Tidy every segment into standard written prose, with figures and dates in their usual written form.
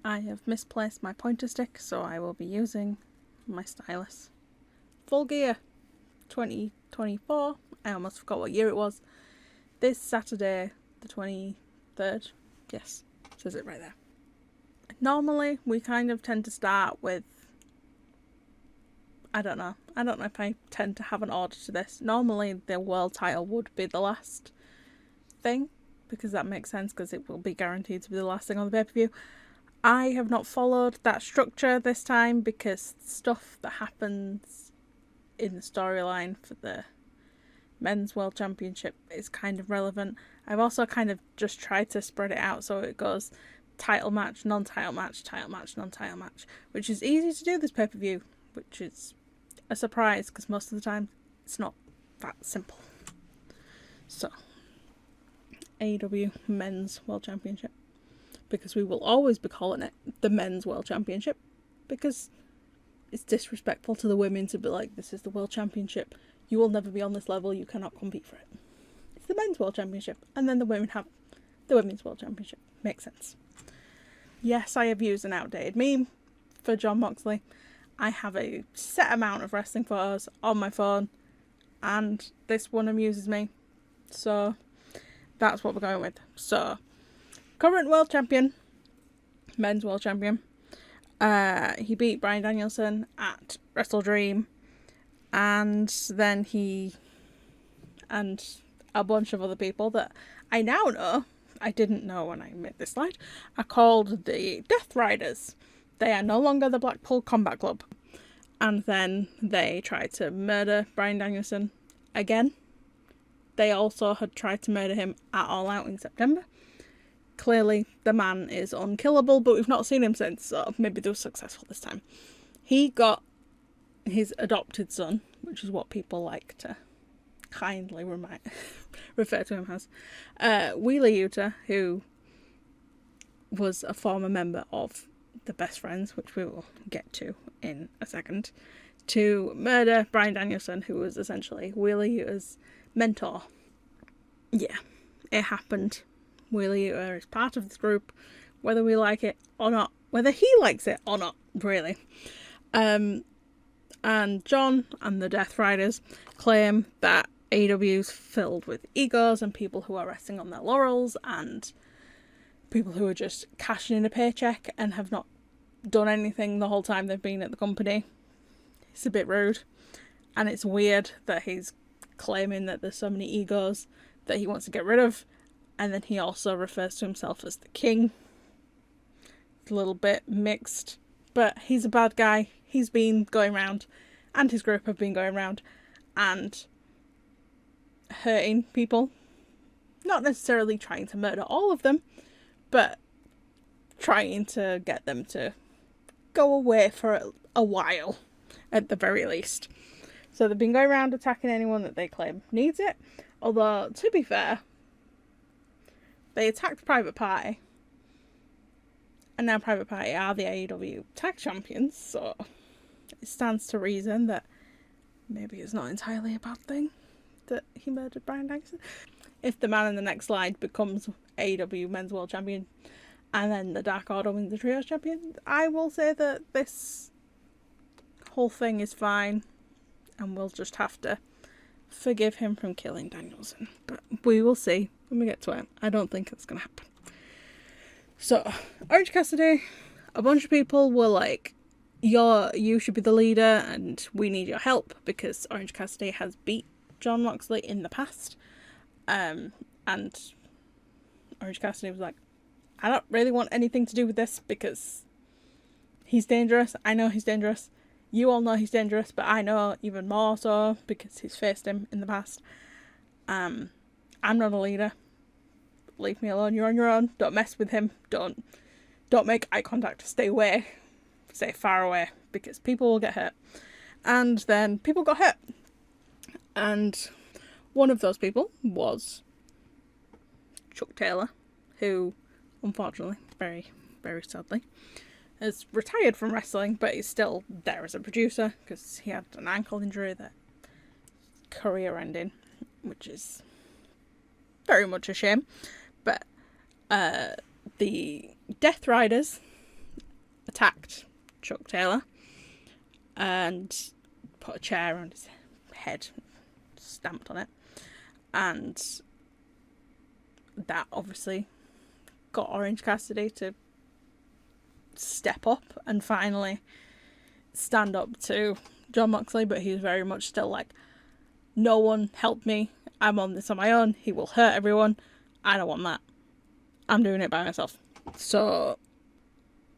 I have misplaced my pointer stick, so I will be using my stylus. Full Gear 2024. I almost forgot what year it was. This Saturday, the 23rd. Yes, says it right there. Normally, we kind of tend to start with... I don't know if I tend to have an order to this. Normally, the world title would be the last thing, because that makes sense, because it will be guaranteed to be the last thing on the pay-per-view. I have not followed that structure this time, because stuff that happens in the storyline for the Men's World Championship is kind of relevant. I've also kind of just tried to spread it out so it goes title match, non-title match, title match, non-title match, which is easy to do this pay-per-view, which is a surprise because most of the time it's not that simple. So, AEW Men's World Championship, because we will always be calling it the Men's World Championship, because it's disrespectful to the women to be like, this is the World Championship, you will never be on this level, you cannot compete for it. It's the Men's World Championship, and then the women have the Women's World Championship. Makes sense. Yes, I have used an outdated meme for Jon Moxley. I have a set amount of wrestling photos on my phone, and this one amuses me, so that's what we're going with. So, current world champion, men's world champion, he beat Bryan Danielson at Wrestle Dream, and then he and a bunch of other people that I now know, I didn't know when I made this slide, are called the Death Riders. They are no longer the Blackpool Combat Club. And then they tried to murder Bryan Danielson again. They also had tried to murder him at All Out in September. Clearly, the man is unkillable, but we've not seen him since, so maybe they were successful this time. He got his adopted son, which is what people like to kindly refer to him as, Wheeler Yuta, who was a former member of the Best Friends, which we will get to in a second, to murder Bryan Danielson, who was essentially Wheeler Yuta's mentor. Yeah, it happened. Wheeler Yuta is part of this group, whether we like it or not, whether he likes it or not, really. And John and the Death Riders claim that AEW's filled with egos and people who are resting on their laurels and people who are just cashing in a paycheck and have not done anything the whole time they've been at the company. It's a bit rude, and it's weird that he's claiming that there's so many egos that he wants to get rid of, and then he also refers to himself as the king. It's a little bit mixed, but he's a bad guy. He's been going around, and his group have been going around and hurting people. Not necessarily trying to murder all of them, but trying to get them to go away for a while, at the very least. So they've been going around attacking anyone that they claim needs it. Although, to be fair, they attacked Private Party, and now Private Party are the AEW Tag Champions, so it stands to reason that maybe it's not entirely a bad thing that he murdered Bryan Danielson. If the man in the next slide becomes AEW Men's World Champion, and then the Dark Order wins the Trios Champion, I will say that this whole thing is fine, and we'll just have to forgive him from killing Danielson. But we will see when we get to it. I don't think it's going to happen. So, Orange Cassidy, a bunch of people were like, you should be the leader and we need your help, because Orange Cassidy has beat Jon Moxley in the past. And Orange Cassidy was like, I don't really want anything to do with this because he's dangerous. I know he's dangerous. You all know he's dangerous, but I know even more so because he's faced him in the past. I'm not a leader. Leave me alone. You're on your own. Don't mess with him. Don't make eye contact. Stay away. Stay far away, because people will get hurt. And then people got hurt. And one of those people was Chuck Taylor, who, unfortunately, very, very sadly, has retired from wrestling, but he's still there as a producer because he had an ankle injury that career ending, which is very much a shame. But the Death Riders attacked Chuck Taylor and put a chair on his head, stamped on it, and that obviously got Orange Cassidy to step up and finally stand up to Jon Moxley, but he's very much still like, no one helped me, I'm on this on my own, he will hurt everyone, I don't want that, I'm doing it by myself. So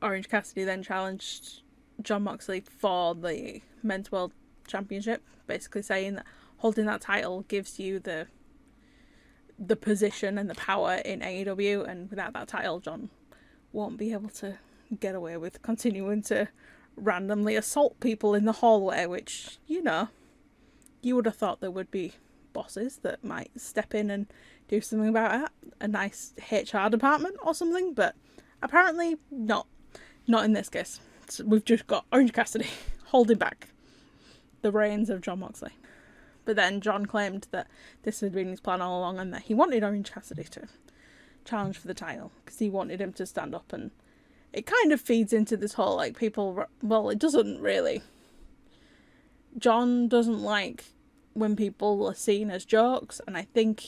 Orange Cassidy then challenged Jon Moxley for the Men's World Championship, basically saying that holding that title gives you the position and the power in AEW, and without that title, Jon won't be able to get away with continuing to randomly assault people in the hallway, which, you know, you would have thought there would be bosses that might step in and do something about it, a nice HR department or something, but apparently not in this case. So we've just got Orange Cassidy holding back the reins of Jon Moxley. But then Jon claimed that this had been his plan all along and that he wanted Orange Cassidy to challenge for the title because he wanted him to stand up, and it kind of feeds into this whole, like, people... Well, it doesn't really. Jon doesn't like when people are seen as jokes, and I think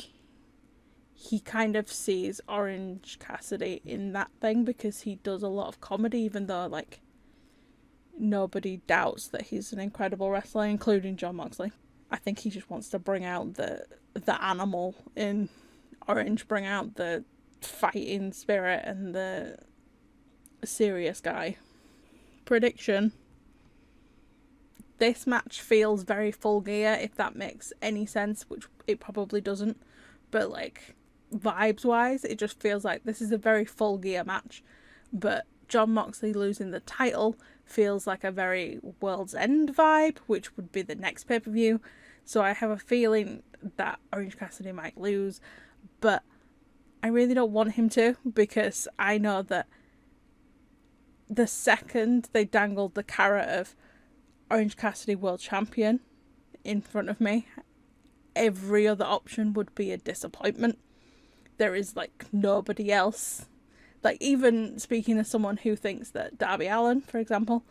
he kind of sees Orange Cassidy in that thing because he does a lot of comedy, even though, like, nobody doubts that he's an incredible wrestler, including Jon Moxley. I think he just wants to bring out the animal in Orange, bring out the fighting spirit and the serious guy. Prediction: this match feels very Full Gear, if that makes any sense, which it probably doesn't, but like vibes wise it just feels like this is a very Full Gear match. But Jon Moxley losing the title feels like a very World's End vibe, which would be the next pay-per-view. So I have a feeling that Orange Cassidy might lose, but I really don't want him to, because I know that the second they dangled the carrot of Orange Cassidy World Champion in front of me, every other option would be a disappointment. There is, like, nobody else. Like, even speaking as someone who thinks that Darby Allin, for example,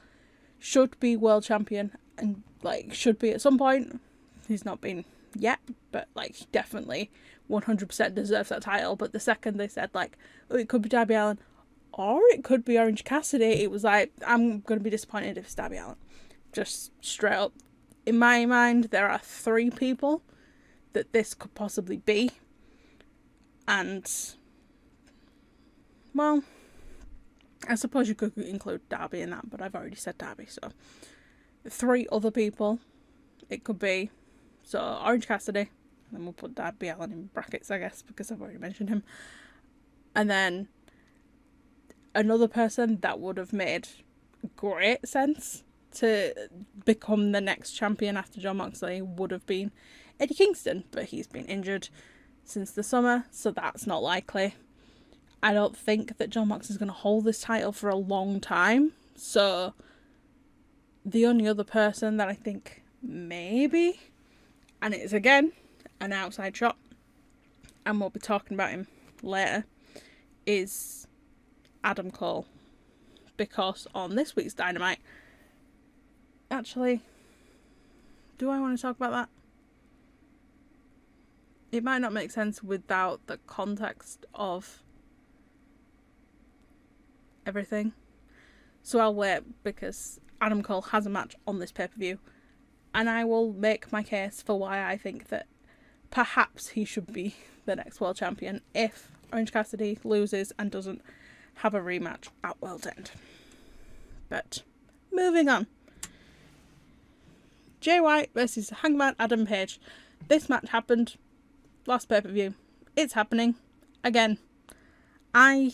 should be world champion and, like, should be at some point. He's not been yet, but, like, he definitely 100% deserves that title. But the second they said, like, oh, it could be Darby Allin or it could be Orange Cassidy, it was like, I'm going to be disappointed if it's Darby Allin. Just straight up. In my mind, there are 3 people that this could possibly be. And, well, I suppose you could include Darby in that, but I've already said Darby, so 3 other people it could be. So Orange Cassidy, and then we'll put Darby Allin in brackets, I guess, because I've already mentioned him. And then another person that would have made great sense to become the next champion after Jon Moxley would have been Eddie Kingston, but he's been injured since the summer, so that's not likely. I don't think that Jon Moxley is going to hold this title for a long time, so the only other person that I think maybe, and it's again an outside shot, and we'll be talking about him later, is Adam Cole. Because on this week's Dynamite, actually, do I want to talk about that? It might not make sense without the context of everything. So I'll wait, because Adam Cole has a match on this pay-per-view, and I will make my case for why I think that perhaps he should be the next world champion if Orange Cassidy loses and doesn't have a rematch at World's End. But moving on. Jay White versus Hangman Adam Page. This match happened last pay-per-view. It's happening again. I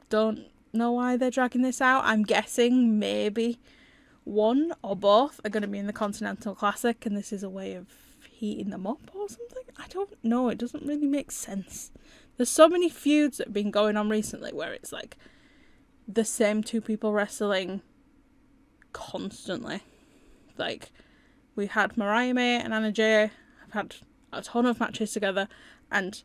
don't know why they're dragging this out. I'm guessing maybe one or both are going to be in the Continental Classic, and this is a way of heating them up or something. I don't know. It doesn't really make sense. There's so many feuds that have been going on recently where it's like the same 2 people wrestling constantly. Like, we had Mariah May and Anna Jay have had a ton of matches together, and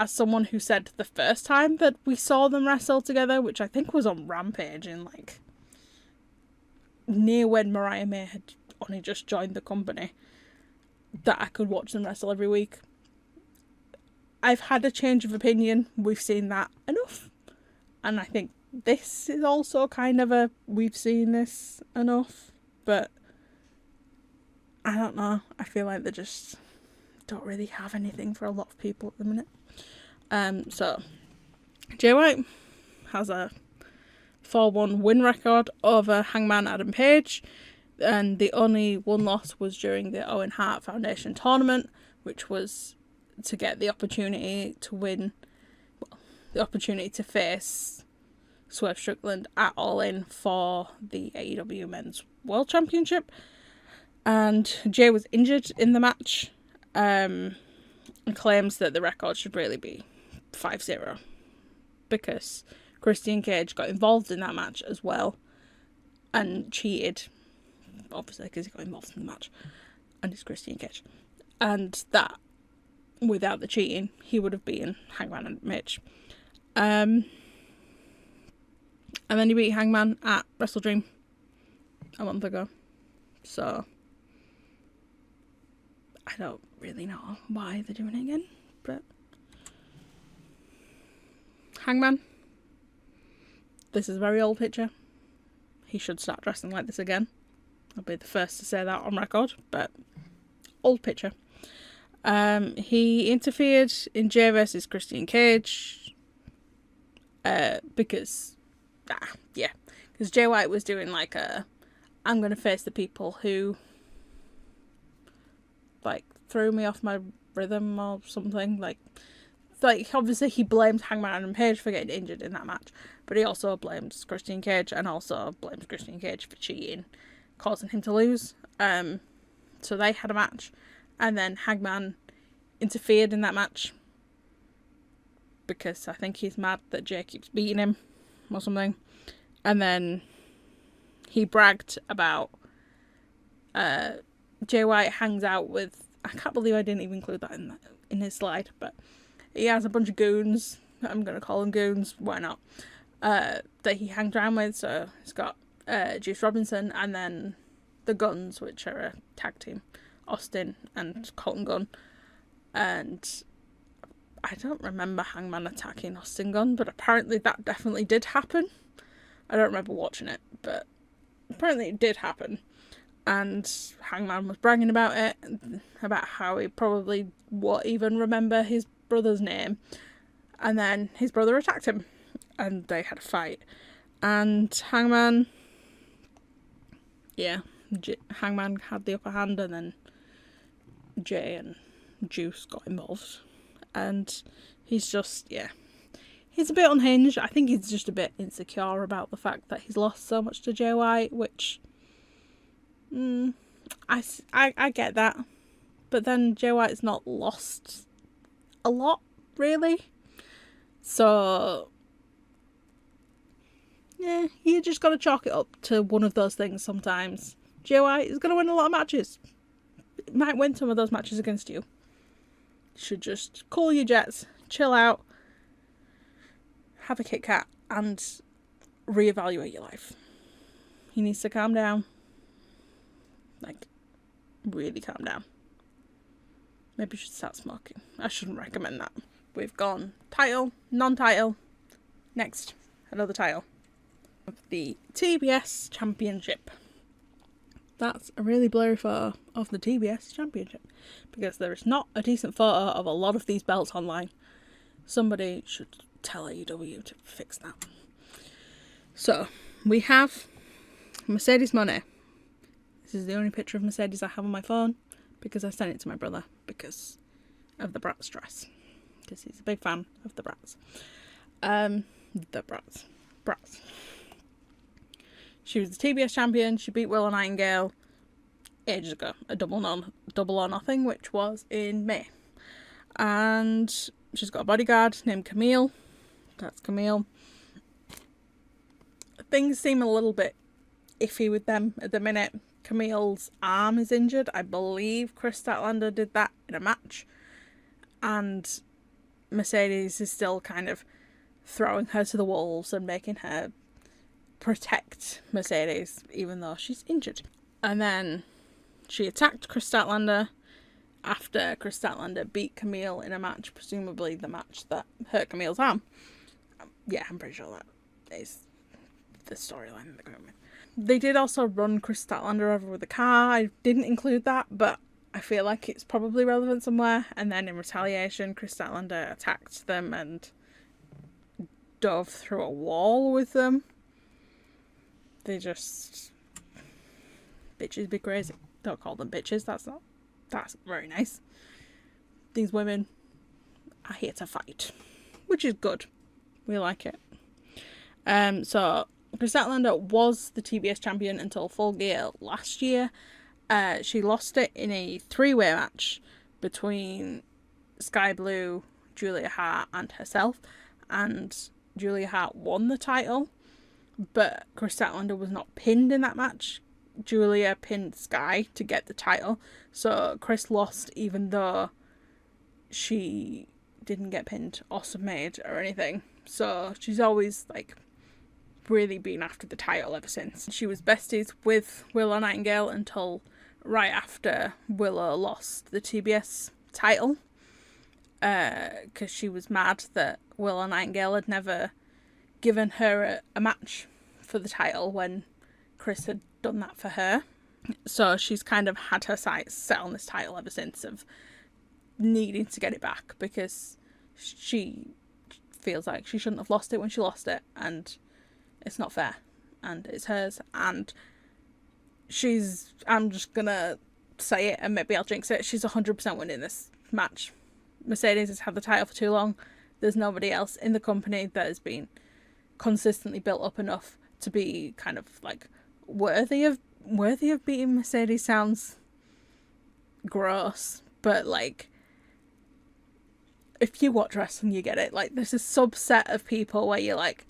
as someone who said the first time that we saw them wrestle together, which I think was on Rampage in like near when Mariah May had only just joined the company, that I could watch them wrestle every week. I've had a change of opinion. We've seen that enough. And I think this is also kind of a we've seen this enough. But I don't know. I feel like they just don't really have anything for a lot of people at the minute. So Jay White has a 4-1 win record over Hangman Adam Page. And the only one loss was during the Owen Hart Foundation tournament, which was to get the opportunity to win, well, the opportunity to face Swerve Strickland at All In for the AEW Men's World Championship. And Jay was injured in the match, and claims that the record should really be 5-0 because Christian Cage got involved in that match as well and cheated. Obviously, because he got involved in the match, and it's Christian Cage, and that without the cheating, he would have beaten Hangman and Mitch. And then he beat Hangman at Wrestle Dream a month ago. So I don't really know why they're doing it again, but Hangman, this is a very old picture. He should start dressing like this again. I'll be the first to say that on record, but old picture. He interfered in Jay versus Christian Cage because Jay White was doing like I'm going to face the people who like threw me off my rhythm or something. Like obviously he blamed Hangman Adam Page for getting injured in that match, but he also blames Christian Cage and also blames Christian Cage for cheating, causing him to lose. So they had a match, and then Hangman interfered in that match because I think he's mad that Jay keeps beating him or something. And then he bragged about Jay White hangs out with, I can't believe I didn't even include that in his slide, but he has a bunch of goons, I'm going to call them goons, why not, that he hangs around with. So he's got Juice Robinson and then the Guns, which are a tag team, Austin and Colton Gunn. And I don't remember Hangman attacking Austin Gunn, but apparently that definitely did happen. I don't remember watching it, but apparently it did happen. And Hangman was bragging about it, about how he probably won't even remember his brother's name. And then his brother attacked him, and they had a fight. And Hangman had the upper hand, and then Jay and Juice got involved. And he's just, he's a bit unhinged. I think he's just a bit insecure about the fact that he's lost so much to Jay White, which I get that. But then Jay White's not lost a lot, really. So you just got to chalk it up to one of those things sometimes. Jay White is going to win a lot of matches. It might win some of those matches against you. You should just cool your jets, chill out, have a Kit Kat, and reevaluate your life. He needs to calm down. Like, really calm down. Maybe you should start smoking. I shouldn't recommend that. We've gone title, non-title. Next, another title. The TBS Championship. That's a really blurry photo of the TBS Championship, because there is not a decent photo of a lot of these belts online. Somebody should tell AEW to fix that. So, we have Mercedes Moné. This is the only picture of Mercedes I have on my phone, because I sent it to my brother because of the Bratz dress. Because he's a big fan of the Bratz. The Bratz. She was the TBS champion. She beat Willow Nightingale ages ago. A double or nothing, which was in May. And she's got a bodyguard named Camille. That's Camille. Things seem a little bit iffy with them at the minute. Camille's arm is injured. I believe Chris Statlander did that in a match. And Mercedes is still kind of throwing her to the wolves and making her protect Mercedes, even though she's injured. And then she attacked Chris Statlander after Chris Statlander beat Camille in a match, presumably the match that hurt Camille's arm. Yeah, I'm pretty sure that is the storyline in the going with. They did also run Chris Statlander over with a car. I didn't include that, but I feel like it's probably relevant somewhere. And then in retaliation, Chris Statlander attacked them and dove through a wall with them. They just... Bitches be crazy. Don't call them bitches. That's very nice. These women are here to fight, which is good. We like it. So Chris Statlander was the TBS champion until Full Gear last year. She lost it in a 3-way match between Sky Blue, Julia Hart, and herself. And Julia Hart won the title, but Chris Statlander was not pinned in that match. Julia pinned Sky to get the title, so Chris lost even though she didn't get pinned or submitted or anything. So she's always like really been after the title ever since. She was besties with Willow Nightingale until right after Willow lost the TBS title, because she was mad that Willow Nightingale had never given her a match for the title when Chris had done that for her. So she's kind of had her sights set on this title ever since, of needing to get it back, because she feels like she shouldn't have lost it when she lost it, and it's not fair, and it's hers, and I'm just gonna say it and maybe I'll jinx it, she's 100% winning this match. Mercedes has had the title for too long. There's nobody else in the company that has been consistently built up enough to be kind of like worthy of beating Mercedes. Sounds gross, but like, if you watch wrestling you get it. Like, there's a subset of people where you're like,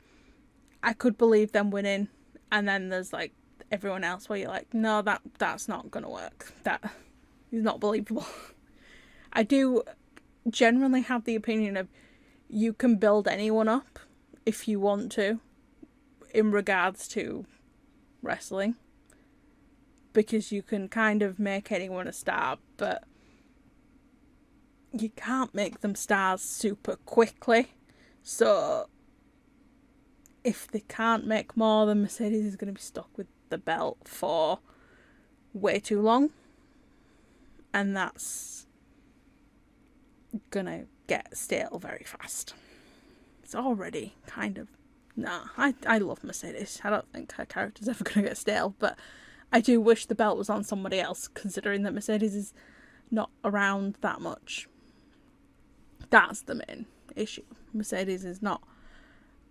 I could believe them winning, and then there's like everyone else where you're like, no, that's not gonna work, that is not believable. I do generally have the opinion of you can build anyone up if you want to in regards to wrestling, because you can kind of make anyone a star, but you can't make them stars super quickly. So if they can't make more, then Mercedes is going to be stuck with the belt for way too long, and that's gonna get stale very fast. It's already kind of... I love Mercedes. I don't think her character's ever going to get stale, but I do wish the belt was on somebody else, considering that Mercedes is not around that much. That's the main issue. Mercedes is not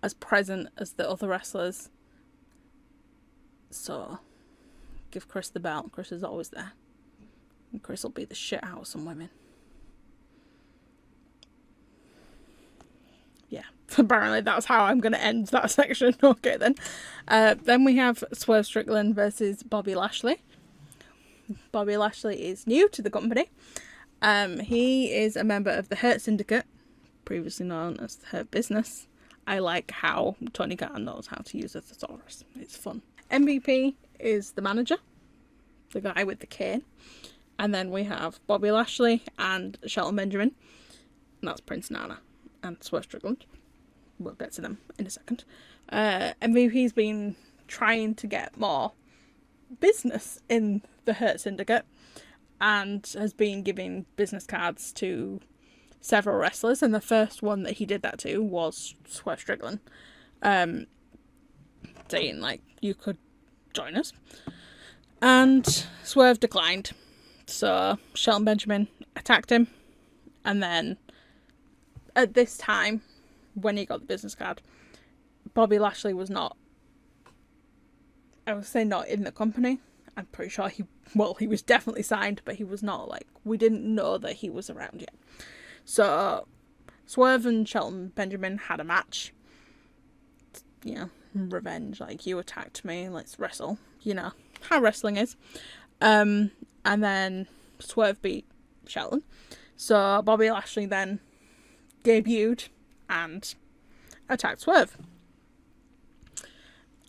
as present as the other wrestlers. So give Chris the belt. Chris is always there. And Chris will beat the shit out of some women. Yeah, apparently that's how I'm going to end that section. Okay, then. Then we have Swerve Strickland versus Bobby Lashley. Bobby Lashley is new to the company. He is a member of the Hurt Syndicate, previously known as the Hurt Business. I like how Tony Khan knows how to use a thesaurus. It's fun. MVP is the manager, the guy with the cane. And then we have Bobby Lashley and Shelton Benjamin. And that's Prince Nana and Swerve Strickland. We'll get to them in a second. MVP's been trying to get more business in the Hurt Syndicate and has been giving business cards to several wrestlers, and the first one that he did that to was Swerve Strickland, saying like, you could join us, and Swerve declined. So Shelton Benjamin attacked him, and then at this time when he got the business card, Bobby Lashley was not, I would say, not in the company. I'm pretty sure he was definitely signed, but he was not, like, we didn't know that he was around yet. So Swerve and Shelton Benjamin had a match. You know, revenge, like, you attacked me, let's wrestle. You know how wrestling is. And then Swerve beat Shelton. So Bobby Lashley then debuted and attacked Swerve.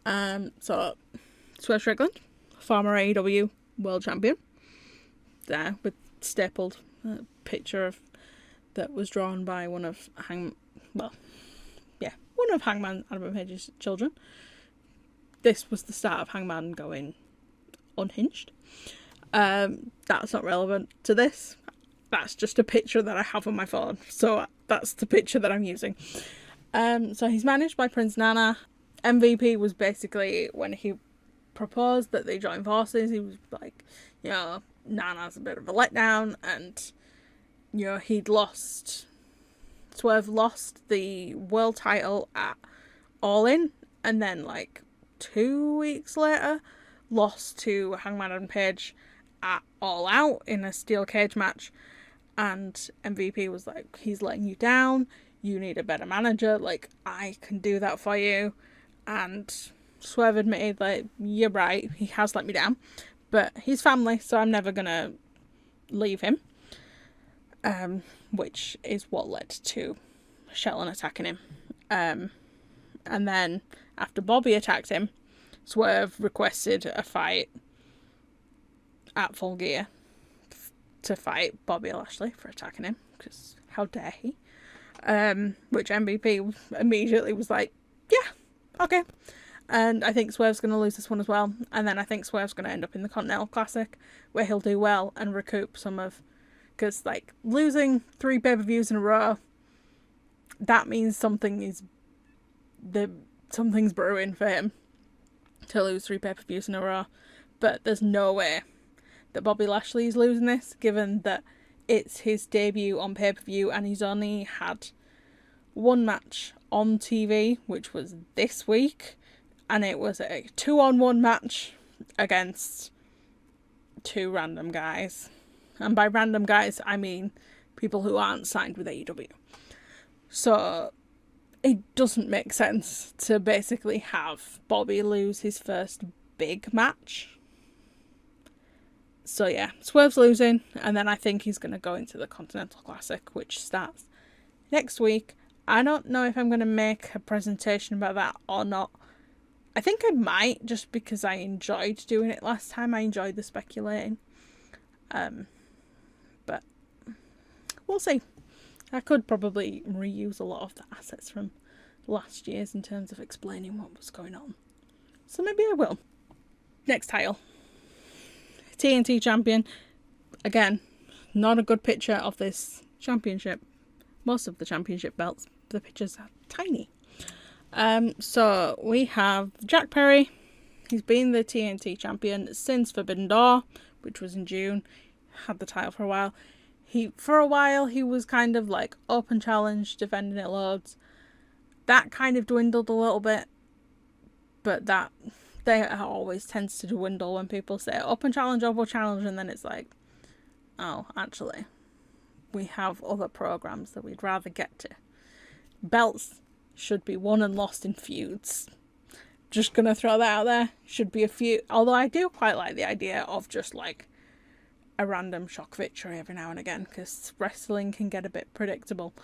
So Swerve Strickland, former AEW World Champion, there with stapled picture of that was drawn by one of Hangman Adam Page's children. This was the start of Hangman going unhinged. That's not relevant to this. That's just a picture that I have on my phone, so that's the picture that I'm using. So he's managed by Prince Nana. MVP was basically, when he proposed that they join forces, he was like, Nana's a bit of a letdown, and Swerve lost the world title at All In, and then 2 weeks later lost to Hangman Adam Page at All Out in a steel cage match. And MVP was like, he's letting you down, you need a better manager, I can do that for you. And Swerve admitted, you're right, he has let me down, but he's family, so I'm never gonna leave him. Which is what led to Shelton attacking him. And then after Bobby attacked him, Swerve requested a fight at Full Gear to fight Bobby Lashley for attacking him, because how dare he? Which MVP immediately was like, yeah, okay. And I think Swerve's going to lose this one as well. And then I think Swerve's going to end up in the Continental Classic, where he'll do well and recoup some of... Because, losing 3 pay-per-views in a row, that means something's brewing for him to lose 3 pay-per-views in a row. But there's no way that Bobby Lashley's losing this, given that it's his debut on pay-per-view and he's only had 1 match on TV, which was this week, and it was a 2-on-1 match against 2 random guys. And by random guys, I mean people who aren't signed with AEW. So it doesn't make sense to basically have Bobby lose his first big match. So yeah, Swerve's losing, and then I think he's going to go into the Continental Classic, which starts next week. I don't know if I'm going to make a presentation about that or not. I think I might, just because I enjoyed doing it last time. I enjoyed the speculating. But we'll see. I could probably reuse a lot of the assets from last year's in terms of explaining what was going on. So maybe I will. Next title. TNT champion. Again, not a good picture of this championship. Most of the championship belts, the pictures are tiny. So we have Jack Perry. He's been the TNT champion since Forbidden Door, which was in June. Had the title for a while. For a while he was kind of open challenge, defending it loads. That kind of dwindled a little bit, but that always tends to dwindle when people say open challenge, and then it's oh, actually, we have other programs that we'd rather get to. Belts should be won and lost in feuds. Just gonna throw that out there. Should be a feud. Although I do quite like the idea of just a random shock victory every now and again, because wrestling can get a bit predictable.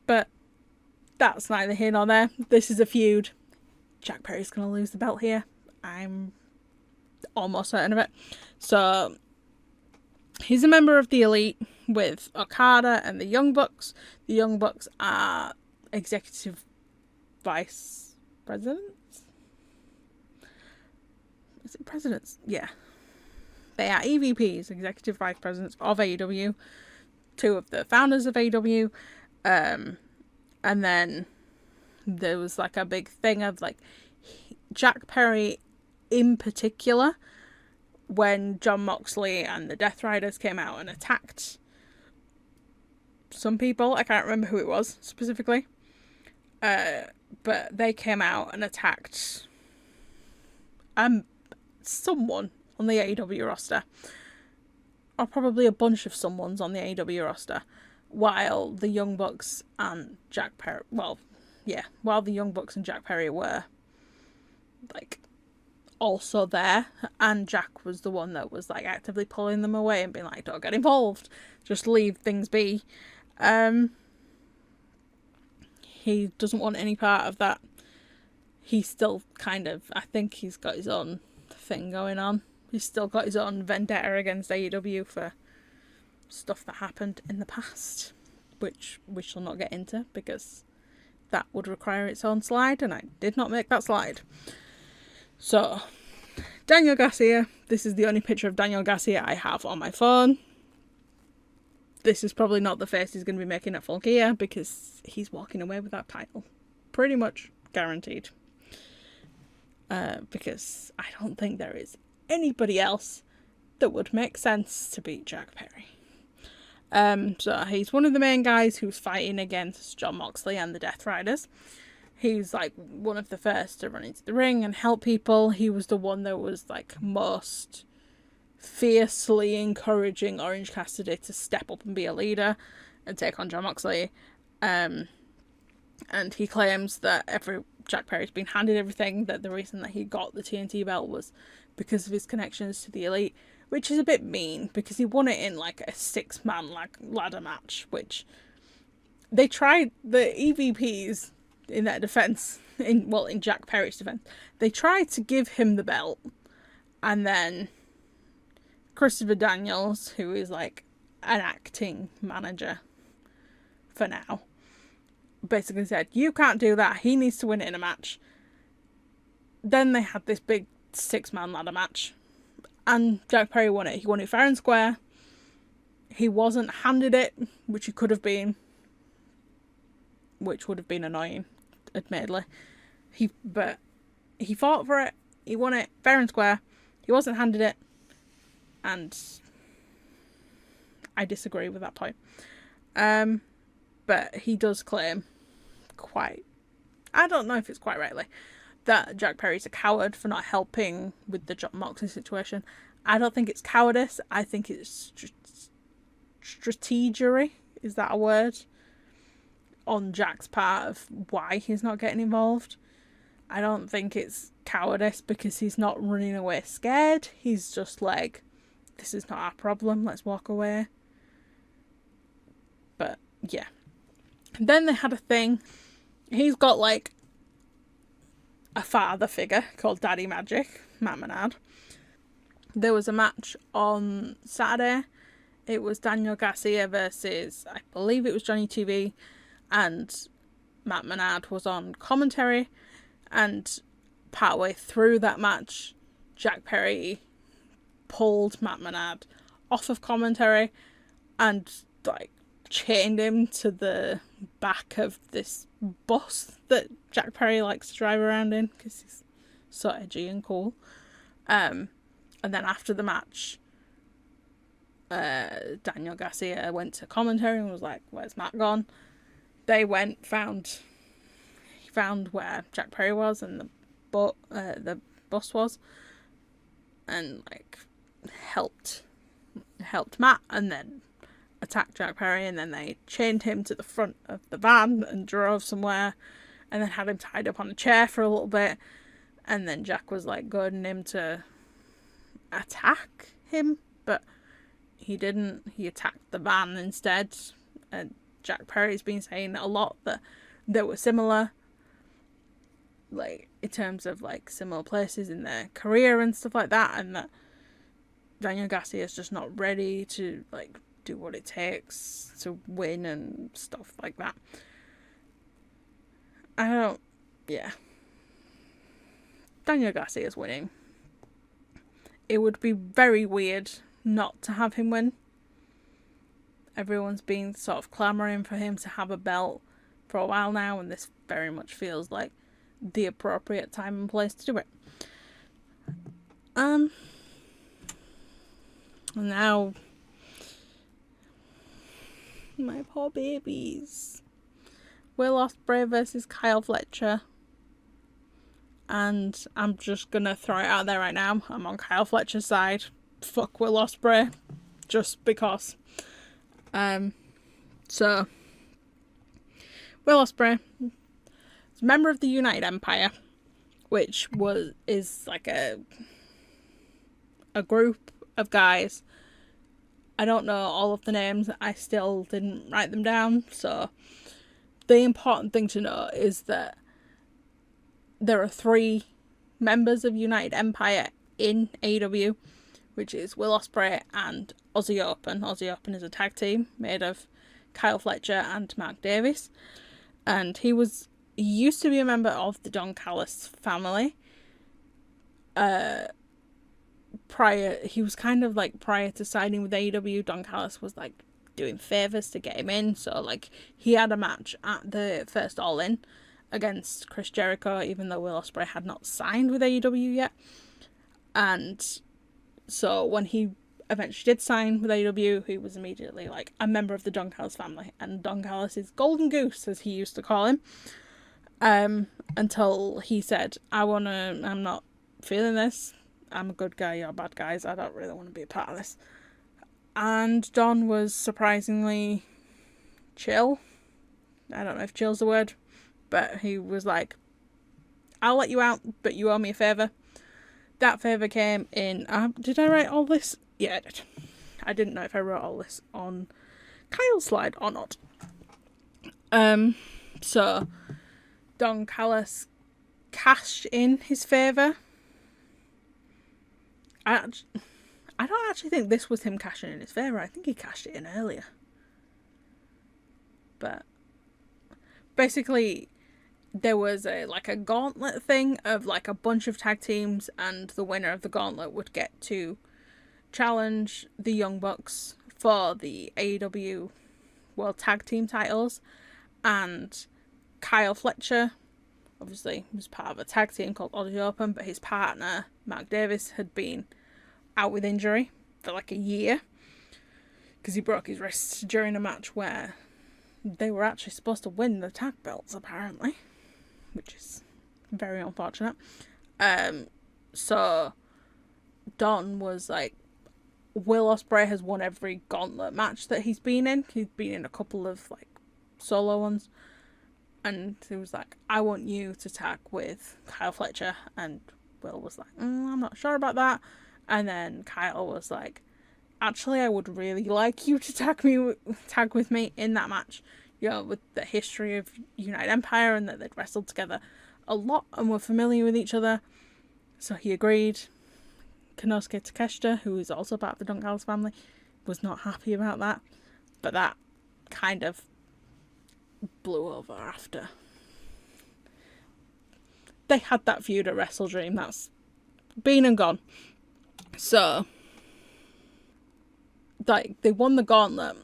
But that's neither here nor there. This is a feud. Jack Perry's going to lose the belt here. I'm almost certain of it. So he's a member of the Elite with Okada and the Young Bucks. The Young Bucks are executive vice presidents? Is it presidents? Yeah. They are EVPs, executive vice presidents of AEW. 2 of the founders of AEW. And then there was a big thing of Jack Perry in particular, when Jon Moxley and the Death Riders came out and attacked some people. I can't remember who it was specifically. But they came out and attacked someone on the AEW roster. Or probably a bunch of someones on the AEW roster. While the Young Bucks and Jack Perry... while the Young Bucks and Jack Perry were also there, and Jack was the one that was actively pulling them away and being don't get involved, just leave things be. He doesn't want any part of that. He's still I think he's got his own thing going on. He's still got his own vendetta against AEW for stuff that happened in the past, which we shall not get into because that would require its own slide, and I did not make that slide. So, Daniel Garcia. This is the only picture of Daniel Garcia I have on my phone. This is probably not the face he's going to be making at Full Gear because he's walking away with that title. Pretty much guaranteed. Because I don't think there is anybody else that would make sense to beat Jack Perry. So he's one of the main guys who's fighting against Jon Moxley and the Death Riders. He's like one of the first to run into the ring and help people. He was the one that was like most fiercely encouraging Orange Cassidy to step up and be a leader and take on Jon Moxley. And he claims that Jack Perry's been handed everything, that the reason that he got the TNT belt was because of his connections to the Elite, which is a bit mean because he won it in like a 6-man ladder match, which they tried, the EVPs in their defense, in Jack Perry's defense, they tried to give him the belt, and then Christopher Daniels, who is like an acting manager for now, basically said, you can't do that, he needs to win it in a match. Then they had this big 6-man ladder match, and Jack Perry won it. He won it fair and square. He wasn't handed it, which he could have been, which would have been annoying, admittedly. But he fought for it. He won it fair and square. He wasn't handed it, and I disagree with that point. But he does claim I don't know if it's quite rightly, that Jack Perry's a coward for not helping with the Jon Moxley situation. I don't think it's cowardice. I think it's strategery. Is that a word? On Jack's part of why he's not getting involved. I don't think it's cowardice because he's not running away scared. He's just like, this is not our problem, let's walk away. But yeah. Then they had a thing. He's got like a father figure called Daddy Magic, Matt Menard. There was a match on Saturday. It was Daniel Garcia versus, I believe it was Johnny TV, and Matt Menard was on commentary. And partway through that match, Jack Perry pulled Matt Menard off of commentary and like chained him to the back of this bus that Jack Perry likes to drive around in because he's so edgy and cool. And then after the match, Daniel Garcia went to commentary and was like, where's Matt gone? They went, found where Jack Perry was and the bus was, and like helped Matt, and then attacked Jack Perry, and then they chained him to the front of the van and drove somewhere, and then had him tied up on a chair for a little bit, and then Jack was like goading him to attack him, but he didn't. He attacked the van instead, and Jack Perry's been saying a lot that they were similar, like in terms of like similar places in their career and stuff like that, and that Daniel Garcia is just not ready to like do what it takes to win and stuff like that. Daniel Garcia's winning. It would be very weird not to have him win. Everyone's been sort of clamouring for him to have a belt for a while now, and this very much feels like the appropriate time and place to do it. And now, my poor babies. Will Ospreay versus Kyle Fletcher. And I'm just gonna throw it out there right now. I'm on Kyle Fletcher's side. Fuck Will Ospreay. Just because. So, Will Ospreay is a member of the United Empire, which is like a group of guys I don't know all of the names. I still didn't write them down. So the important thing to know is that there are 3 members of United Empire in AEW, which is Will Ospreay and Aussie Open. Aussie Open is a tag team made of Kyle Fletcher and Mark Davis. And he used to be a member of the Don Callis family. He was kind of like, prior to signing with AEW, Don Callis was like doing favours to get him in. So like, he had a match at the first All In against Chris Jericho, even though Will Ospreay had not signed with AEW yet. And so when he eventually did sign with AEW, he was immediately like a member of the Don Callis family, and Don Callis is Golden Goose, as he used to call him, until he said, I'm not feeling this, I'm a good guy, you're bad guys, I don't really want to be a part of this. And Don was surprisingly chill. I don't know if chill's the word, but he was like, I'll let you out, but you owe me a favour. That favour came in... did I write all this? Yeah, I did. I didn't know if I wrote all this on Kyle's slide or not. So, Don Callis cashed in his favour. I don't actually think this was him cashing in his favour. I think he cashed it in earlier. But basically, there was a gauntlet thing of like a bunch of tag teams, and the winner of the gauntlet would get to challenge the Young Bucks for the AEW World Tag Team titles. And Kyle Fletcher, obviously, was part of a tag team called Aussie Open, but his partner, Mark Davis, had been out with injury for like a year because he broke his wrist during a match where they were actually supposed to win the tag belts, apparently, which is very unfortunate. So Don was like, Will Ospreay has won every gauntlet match that he's been in. He's been in a couple of like solo ones, and he was like, I want you to tag with Kyle Fletcher. And Will was like, I'm not sure about that. And then Kyle was like, actually, I would really like you to tag with me in that match. You know, with the history of United Empire and that they'd wrestled together a lot and were familiar with each other. So he agreed. Konosuke Takeshita, who is also part of the Don Callis family, was not happy about that. But that kind of blew over after they had that feud at Wrestle Dream. That's been and gone. So, like, they won the gauntlet,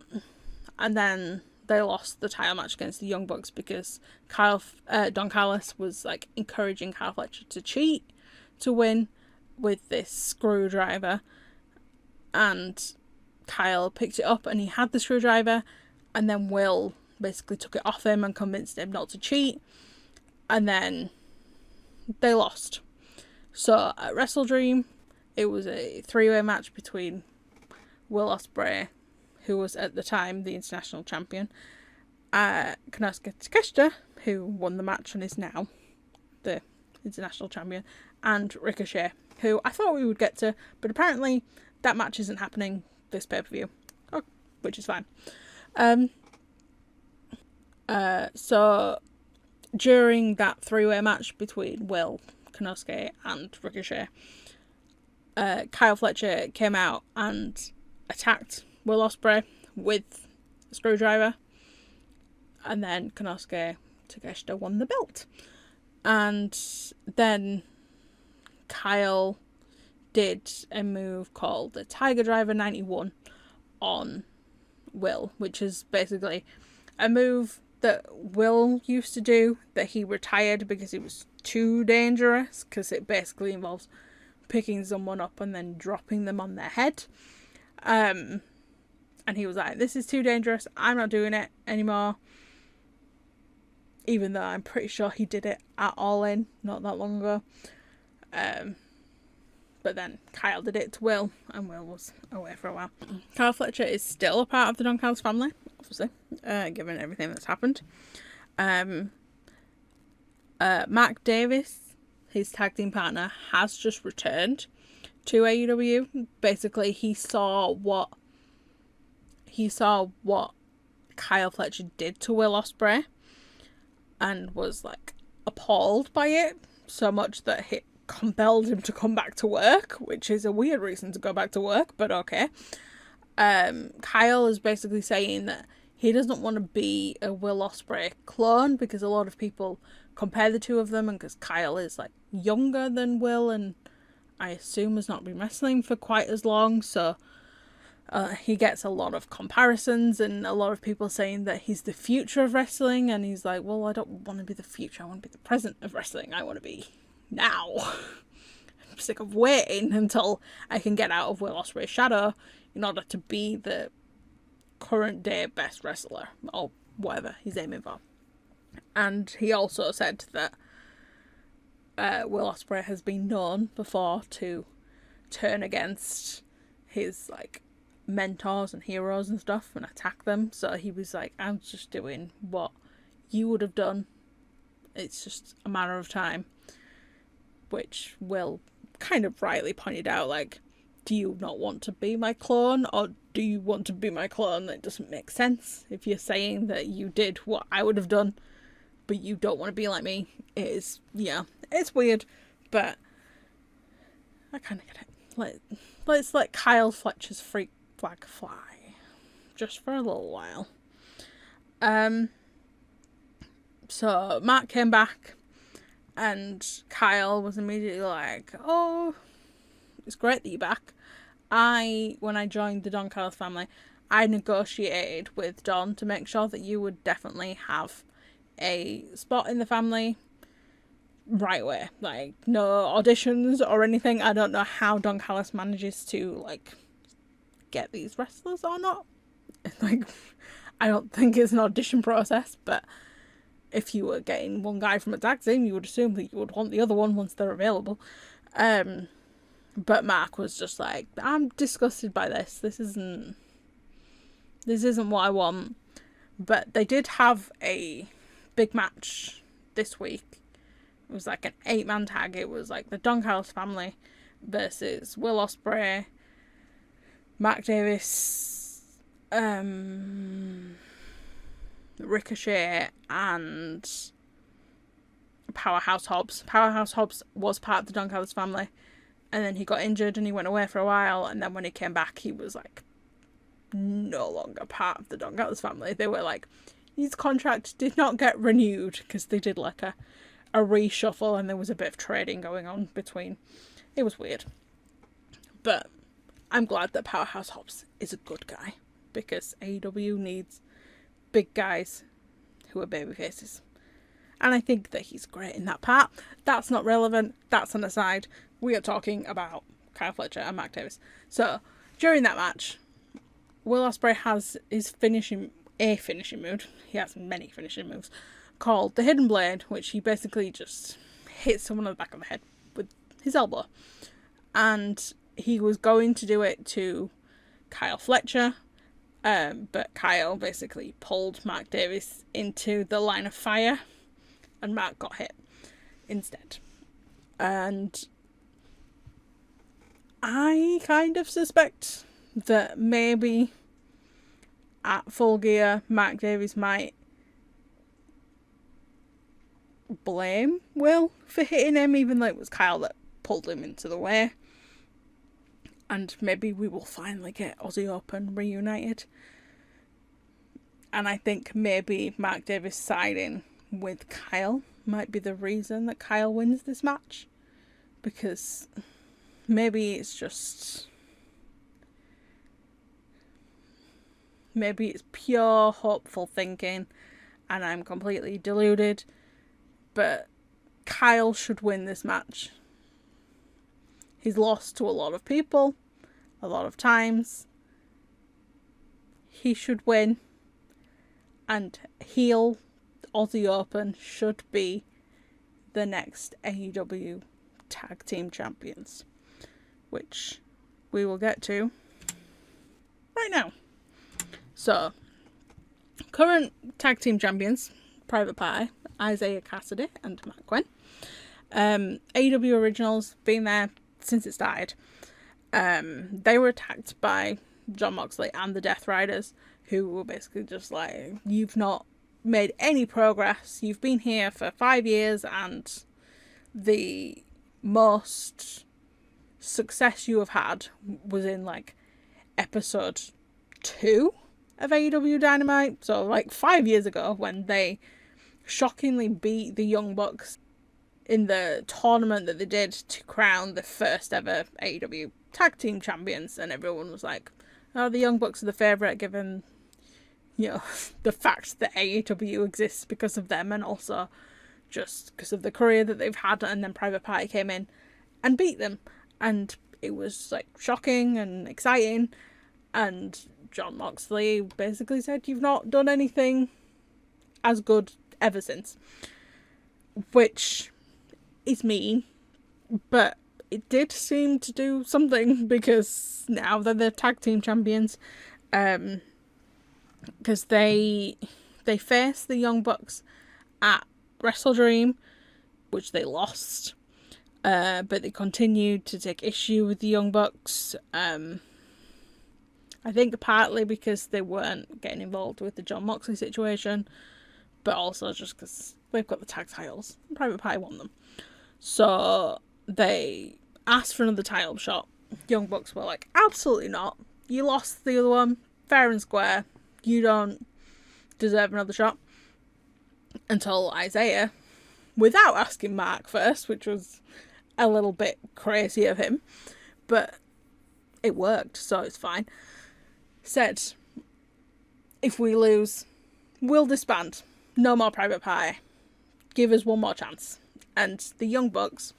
and then they lost the title match against the Young Bucks because Don Callis was like encouraging Kyle Fletcher to cheat to win with this screwdriver, and Kyle picked it up and he had the screwdriver, and then Will basically took it off him and convinced him not to cheat, and then they lost. So at Wrestle Dream, it was a 3-way match between Will Ospreay, who was at the time the international champion, Konosuke Takeshita, who won the match and is now the international champion, and Ricochet, who I thought we would get to, but apparently that match isn't happening this pay-per-view, which is fine. So during that 3-way match between Will, Konosuke, and Ricochet, Kyle Fletcher came out and attacked Will Ospreay with a screwdriver, and then Konosuke Takeshita won the belt. And then Kyle did a move called the Tiger Driver 91 on Will, which is basically a move that Will used to do that he retired because it was too dangerous, because it basically involves picking someone up and then dropping them on their head. And he was like, this is too dangerous, I'm not doing it anymore. Even though I'm pretty sure he did it at All In not that long ago. But then Kyle did it to Will, and Will was away for a while. Kyle Fletcher is still a part of the Don Callis family, obviously, given everything that's happened. Mark Davis, his tag team partner, has just returned to AEW. Basically, he saw what he saw what Kyle Fletcher did to Will Ospreay and was like appalled by it so much that it compelled him to come back to work, which is a weird reason to go back to work, but okay. Kyle is basically saying that he doesn't want to be a Will Ospreay clone because a lot of people compare the two of them, and because Kyle is like younger than Will and I assume has not been wrestling for quite as long, so he gets a lot of comparisons and a lot of people saying that he's the future of wrestling, and he's like, well, I don't want to be the future, I want to be the present of wrestling, I want to be now. I'm sick of waiting until I can get out of Will Ospreay's shadow in order to be the current day best wrestler, or whatever he's aiming for. And he also said that Will Ospreay has been known before to turn against his like mentors and heroes and stuff and attack them. So he was like, I'm just doing what you would have done. It's just a matter of time. Which Will kind of rightly pointed out, like, do you not want to be my clone, or do you want to be my clone? That doesn't make sense. If you're saying that you did what I would have done, but you don't want to be like me, it's weird, but I kind of get it. Let's let Kyle Fletcher's freak flag fly, just for a little while. So Mark came back, and Kyle was immediately like, oh, it's great that you're back. When I joined the Don Callis family, I negotiated with Don to make sure that you would definitely have a spot in the family right away. Like, no auditions or anything. I don't know how Don Callis manages to, like, get these wrestlers or not. Like, I don't think it's an audition process, but if you were getting one guy from a tag team, you would assume that you would want the other one once they're available. But Mark was just like, I'm disgusted by this. This isn't what I want. But they did have a big match this week. It was like an 8-man tag. It was like the Don Callis family versus Will Ospreay, Mark Davis, Ricochet, and Powerhouse Hobbs. Powerhouse Hobbs was part of the Don Callis family, and then he got injured and he went away for a while, and then when he came back, he was like no longer part of the Don Callis family. They were like, his contract did not get renewed because they did like a reshuffle, and there was a bit of trading going on between. It was weird, but I'm glad that Powerhouse Hobbs is a good guy, because AEW needs big guys who are babyfaces, and I think that he's great in that part. That's not relevant, that's an aside. We are talking about Kyle Fletcher and Mark Davis. So during that match, Will Ospreay has his finishing move. He has many finishing moves called the Hidden Blade, which he basically just hits someone on the back of the head with his elbow. And he was going to do it to Kyle Fletcher, but Kyle basically pulled Mark Davis into the line of fire, and Mark got hit instead. And I kind of suspect that maybe at Full Gear, Mark Davis might blame Will for hitting him, even though it was Kyle that pulled him into the way. And maybe we will finally get Aussie Open reunited. And I think maybe Mark Davis siding with Kyle might be the reason that Kyle wins this match. Because maybe it's just... maybe it's pure hopeful thinking and I'm completely deluded. But Kyle should win this match. He's lost to a lot of people, a lot of times. He should win. And heel Aussie Open should be the next AEW Tag Team Champions, which we will get to right now. So, current Tag Team Champions, Private Party, Isaiah Cassidy and Matt Quinn. AEW Originals, been there since it started. They were attacked by John Moxley and the Death Riders, who were basically just like, you've not made any progress. You've been here for 5 years, and the most success you have had was in like episode 2 of AEW Dynamite. So like 5 years ago, when they shockingly beat the Young Bucks in the tournament that they did to crown the first ever AEW tag team champions, and everyone was like, oh, the Young Bucks are the favourite, given, you know, the fact that AEW exists because of them, and also just because of the career that they've had. And then Private Party came in and beat them, and it was like shocking and exciting. And John Moxley basically said, you've not done anything as good ever since, which is mean, but it did seem to do something, because now they're the tag team champions, because they faced the Young Bucks at Wrestle Dream, which they lost, but they continued to take issue with the Young Bucks, I think partly because they weren't getting involved with the John Moxley situation, but also just because they've got the tag titles and Private Party won them. So they asked for another title shot. Young Bucks were like, absolutely not. You lost the other one, fair and square. You don't deserve another shot. Until Isaiah, without asking Mark first, which was a little bit crazy of him, but it worked, so it's fine, said, if we lose, we'll disband. No more Private Party. Give us one more chance. And the Young Bucks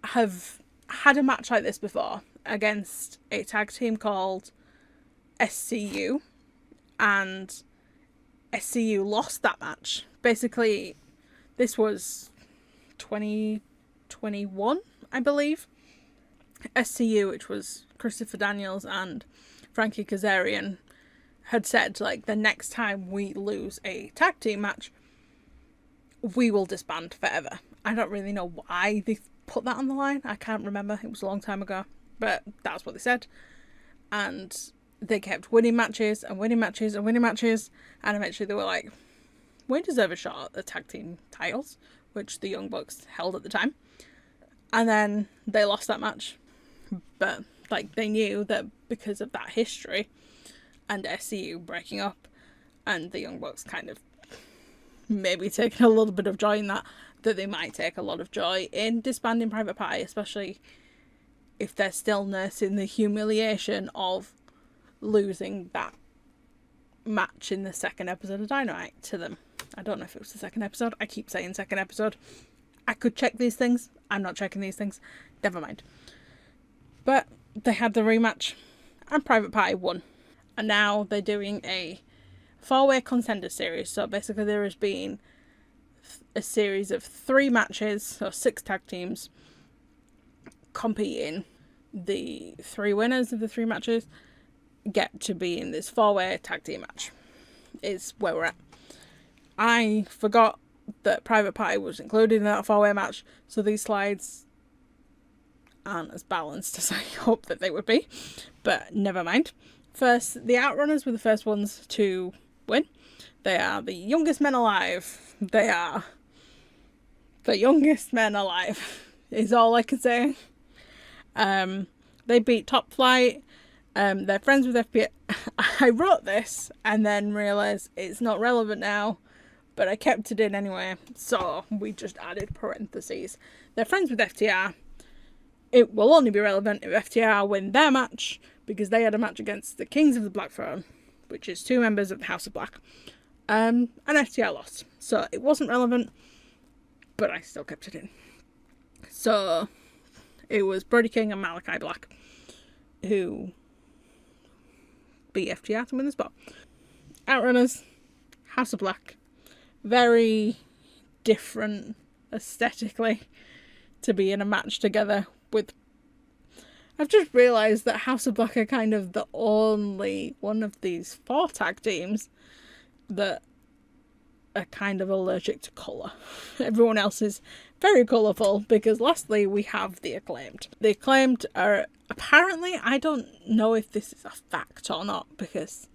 have had a match like this before against a tag team called SCU, and SCU lost that match. Basically, this was 2021, I believe. SCU, which was Christopher Daniels and Frankie Kazarian, had said, like, the next time we lose a tag team match, we will disband forever. I don't really know why they put that on the line. I can't remember. It was a long time ago. But that's what they said. And they kept winning matches and winning matches and winning matches. And eventually they were like, we deserve a shot at the tag team titles, which the Young Bucks held at the time. And then they lost that match. But, like, they knew that because of that history and SCU breaking up and the Young Bucks kind of maybe taking a little bit of joy in that they might take a lot of joy in disbanding Private Party, especially if they're still nursing the humiliation of losing that match in the second episode of Dynamite to them. I don't know if it was the second episode. I keep saying second episode. I could check these things. I'm not checking these things. Never mind. But they had the rematch and Private Party won. And now they're doing a 4-way contender series. So basically there has been a series of 3 matches, so 6 tag teams competing. The 3 winners of the 3 matches get to be in this 4-way tag team match. Is where we're at. I forgot that Private Party was included in that 4-way match, so these slides aren't as balanced as I hoped that they would be, but never mind. First, the Outrunners were the first ones to win. They are the youngest men alive. They are the youngest men alive, is all I can say. They beat Top Flight. They're friends with FBA. I wrote this and then realised it's not relevant now, but I kept it in anyway, so we just added parentheses. They're friends with FTR. It will only be relevant if FTR win their match, because they had a match against the Kings of the Black Throne, which is 2 members of the House of Black. And FTR lost. So it wasn't relevant, but I still kept it in. So it was Brody King and Malachi Black who beat FTR to win the spot. Outrunners, House of Black. Very different aesthetically to be in a match together with. I've just realised that House of Black are kind of the only one of these 4 tag teams that are kind of allergic to colour. Everyone else is very colourful because lastly we have the Acclaimed. The Acclaimed are apparently, I don't know if this is a fact or not because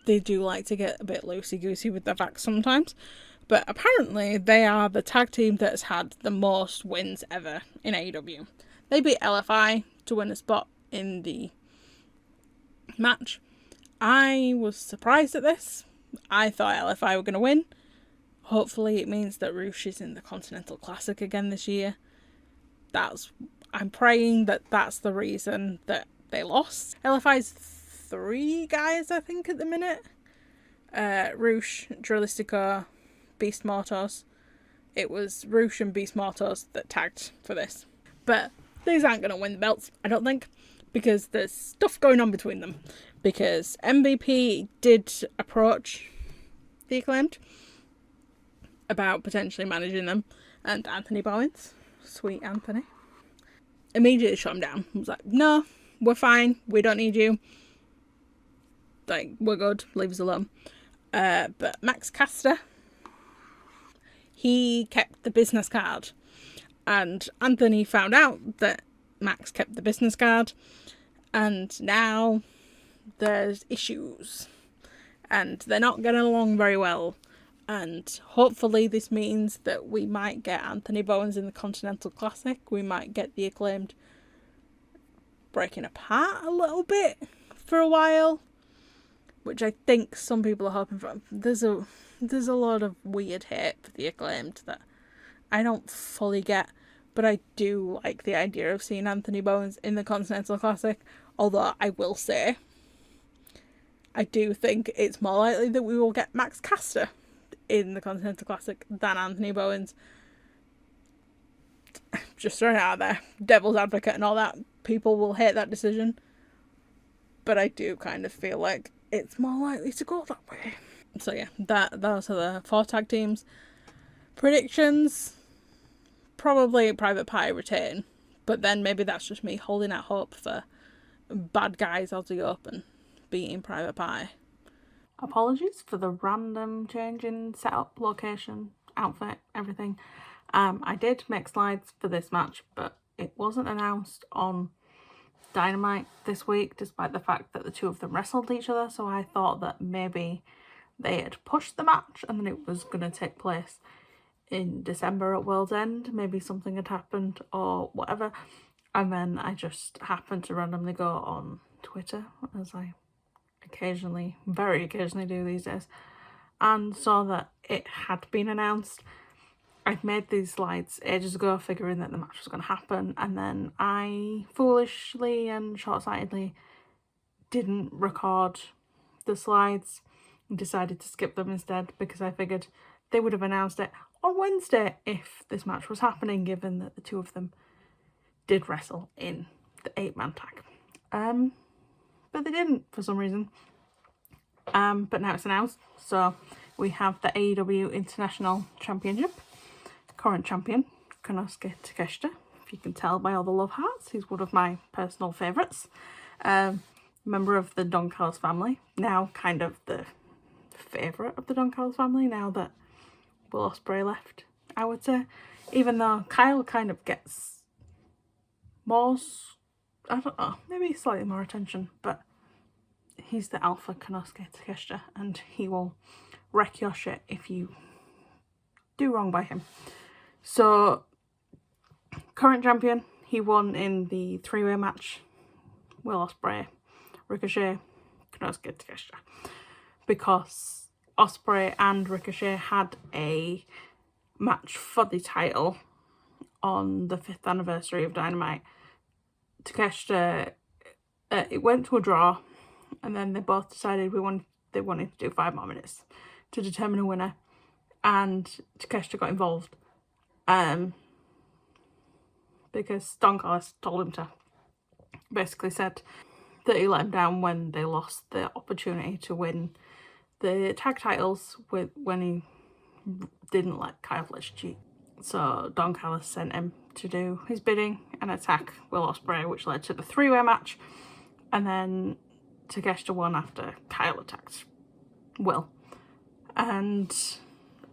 they do like to get a bit loosey-goosey with their facts sometimes, but apparently they are the tag team that has had the most wins ever in AEW. They beat LFI to win a spot in the match. I was surprised at this. I thought LFI were going to win. Hopefully it means that Roosh is in the Continental Classic again this year. I'm praying that that's the reason that they lost. LFI's 3 guys, I think, at the minute. Roosh, Drilistico, Beast Mortos. It was Roosh and Beast Mortos that tagged for this. But these aren't going to win the belts, I don't think, because there's stuff going on between them. Because MVP did approach the Acclaimed about potentially managing them, and Anthony Bowens, sweet Anthony, immediately shut him down. He was like, no, we're fine, we don't need you. Like, we're good, leave us alone. But Max Caster, he kept the business card. And Anthony found out that Max kept the business card. And now there's issues. And they're not getting along very well. And hopefully this means that we might get Anthony Bowens in the Continental Classic. We might get the Acclaimed breaking apart a little bit for a while, which I think some people are hoping for. There's a lot of weird hate for the Acclaimed that I don't fully get, but I do like the idea of seeing Anthony Bowens in the Continental Classic. Although I will say, I do think it's more likely that we will get Max Caster in the Continental Classic than Anthony Bowens. Just throwing it out there, devil's advocate and all that. People will hate that decision, but I do kind of feel like it's more likely to go that way. So yeah, those are the 4 tag teams. Predictions: probably Private Party retain, but then maybe that's just me holding out hope for Bad Guys Aussie Open beating Private Party. Apologies for the random change in setup, location, outfit, everything. I did make slides for this match, but it wasn't announced on Dynamite this week, despite the fact that the 2 of them wrestled each other, so I thought that maybe they had pushed the match and then it was going to take place in December at World's End. Maybe something had happened or whatever, and then I just happened to randomly go on Twitter, as I very occasionally do these days, and saw that it had been announced. I'd made these slides ages ago figuring that the match was going to happen, and then I foolishly and short-sightedly didn't record the slides and decided to skip them instead, because I figured they would have announced it on Wednesday if this match was happening, given that the 2 of them did wrestle in the 8-man tag. But they didn't for some reason. But now it's announced, so we have the AEW International Championship. Current champion, Konosuke Takeshita. If you can tell by all the love hearts, he's one of my personal favourites. Member of the Don Callis family. Now kind of the favourite of the Don Callis family now that Will Ospreay left, I would say. Even though Kyle kind of gets more, I don't know, maybe slightly more attention, but he's the alpha Konosuke Takeshita, and he will wreck your shit if you do wrong by him. So, current champion, he won in the 3-way match. Will Ospreay, Ricochet, Konosuke Takeshita. Because Ospreay and Ricochet had a match for the title on the 5th anniversary of Dynamite. Takeshita, it went to a draw, and then they both decided they wanted to do 5 more minutes to determine a winner, and Takeshita got involved because Don Callis told him to. Basically said that he let him down when they lost the opportunity to win the tag titles when he didn't let Kyle Fletcher cheat. So Don Callis sent him to do his bidding and attack Will Ospreay, which led to the 3-way match, and then Takeshita won after Kyle attacked Will. And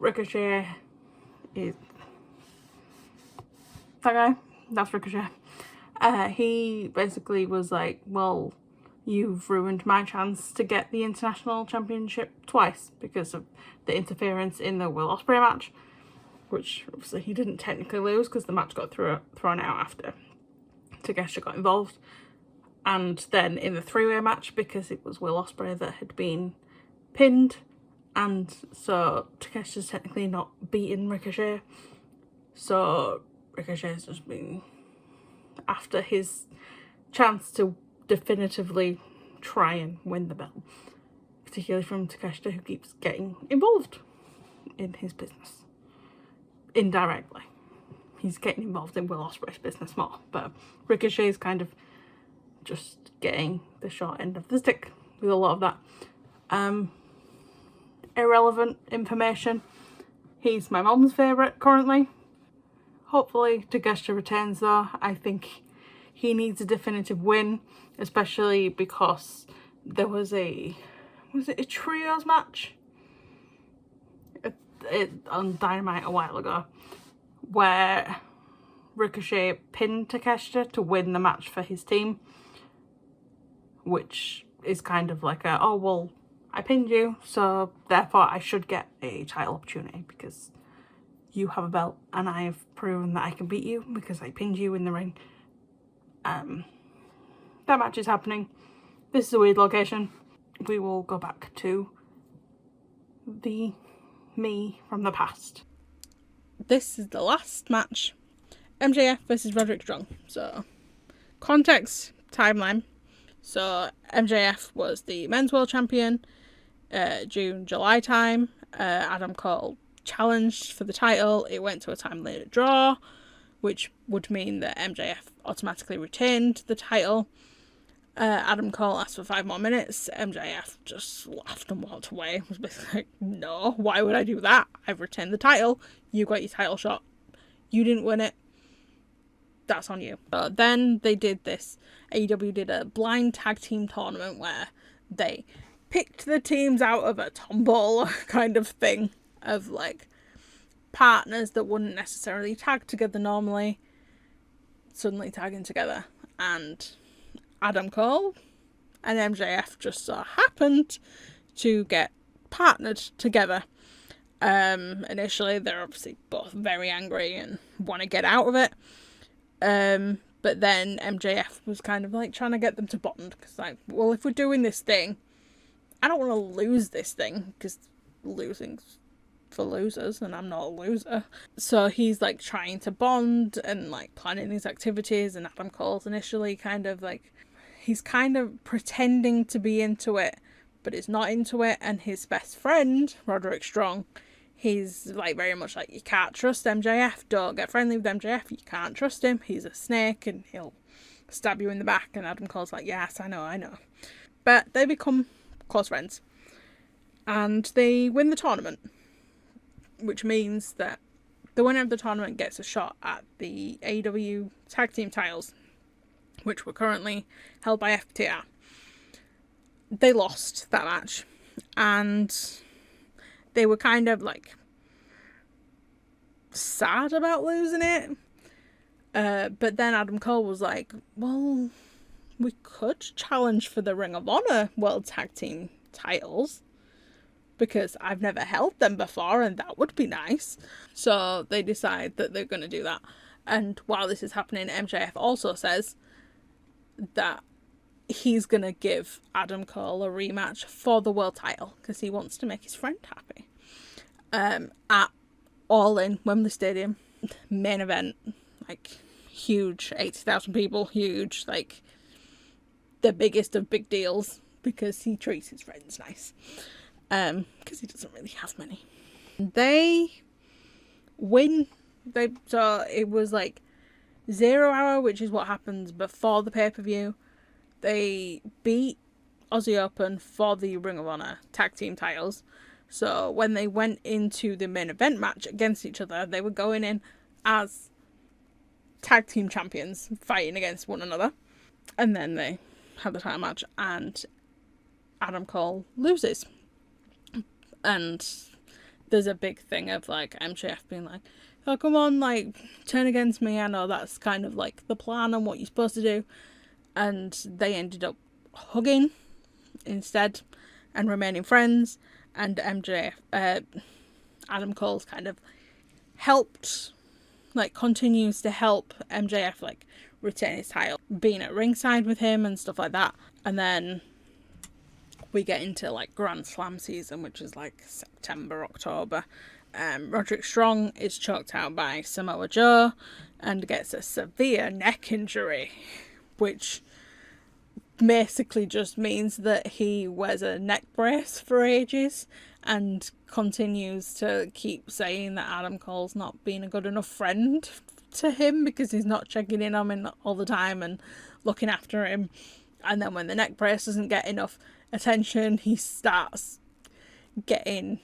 Ricochet is that guy. That's Ricochet. He basically was like, well, you've ruined my chance to get the International Championship twice because of the interference in the Will Ospreay match, which obviously he didn't technically lose because the match got thrown out after Takeshita got involved. And then in the three-way match, because it was Will Ospreay that had been pinned, and so Takeshita's technically not beaten Ricochet, so Ricochet's just been after his chance to definitively try and win the belt, particularly from Takeshita, who keeps getting involved in his business indirectly. He's getting involved in Will Ospreay's business more, but Ricochet's kind of just getting the short end of the stick with a lot of that. Irrelevant information. He's my mom's favourite currently. Hopefully Takeshita retains though. I think he needs a definitive win, especially because there was it a trios match on Dynamite a while ago where Ricochet pinned Takeshita to win the match for his team, which is kind of like a, oh well, I pinned you, so therefore I should get a title opportunity because you have a belt and I've proven that I can beat you because I pinned you in the ring. That match is happening. This is a weird location. We will go back to the me from the past. This is the last match. MJF versus Roderick Strong. So, context, timeline. So, MJF was the men's world champion June, July time. Adam Cole challenged for the title. It went to a time-limited draw, which would mean that MJF automatically retained the title. Adam Cole asked for 5 more minutes. MJF just laughed and walked away. Was basically like, no, why would I do that? I've retained the title. You got your title shot. You didn't win it. That's on you. Then they did this. AEW did a blind tag team tournament where they picked the teams out of a tombola kind of thing of like partners that wouldn't necessarily tag together normally, suddenly tagging together. And Adam Cole and MJF just so happened to get partnered together. Initially, they're obviously both very angry and want to get out of it. But then MJF was kind of like trying to get them to bond. Because like, well, if we're doing this thing, I don't want to lose this thing. Because losing's for losers and I'm not a loser. So he's like trying to bond and like planning these activities. And Adam Cole's initially kind of like, he's kind of pretending to be into it, but is not into it. And his best friend, Roderick Strong, he's like very much like, you can't trust MJF, don't get friendly with MJF, you can't trust him, he's a snake and he'll stab you in the back. And Adam Cole's like, yes, I know. But they become close friends and they win the tournament, which means that the winner of the tournament gets a shot at the AEW tag team titles, which were currently held by FTR. They lost that match and they were kind of like sad about losing it. But then Adam Cole was like, well, we could challenge for the Ring of Honor World Tag Team titles because I've never held them before and that would be nice. So they decide that they're going to do that. And while this is happening, MJF also says that he's going to give Adam Cole a rematch for the world title because he wants to make his friend happy. At All In, Wembley Stadium, main event, like huge, 80,000 people, huge, like the biggest of big deals because he treats his friends nice. Because he doesn't really have many. They win. So it was like 0 hour, which is what happens before the pay-per-view. They beat Aussie Open for the Ring of Honor tag team titles. So when they went into the main event match against each other, they were going in as tag team champions fighting against one another. And then they had the title match and Adam Cole loses. And there's a big thing of like MJF being like, oh, come on, like, turn against me. I know that's kind of like the plan and what you're supposed to do. And they ended up hugging instead and remaining friends. And MJF, Adam Cole's kind of helped, like, continues to help MJF, like, retain his title, being at ringside with him and stuff like that. And then we get into, like, Grand Slam season, which is, like, September, October. Roderick Strong is choked out by Samoa Joe and gets a severe neck injury, which basically just means that he wears a neck brace for ages and continues to keep saying that Adam Cole's not being a good enough friend to him because he's not checking in on him all the time and looking after him. And then when the neck brace doesn't get enough attention, he starts getting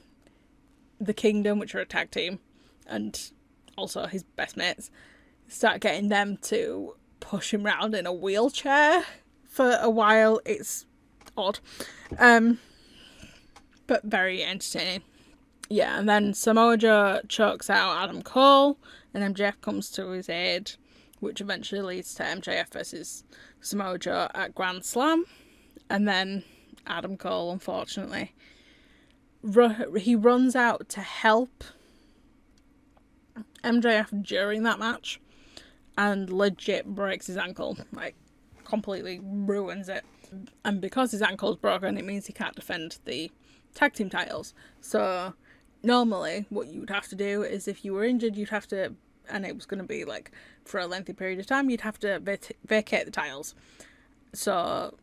the Kingdom, which are a tag team, and also his best mates, start getting them to push him around in a wheelchair for a while. It's odd, but very entertaining. Yeah, and then Samoa Joe chokes out Adam Cole, and MJF comes to his aid, which eventually leads to MJF versus Samoa Joe at Grand Slam. And then Adam Cole, unfortunately, he runs out to help MJF during that match and legit breaks his ankle, like completely ruins it. And because his ankle's broken, it means he can't defend the tag team titles. So normally what you would have to do is, if you were injured, you'd have to, and it was going to be like for a lengthy period of time, you'd have to vacate the titles. So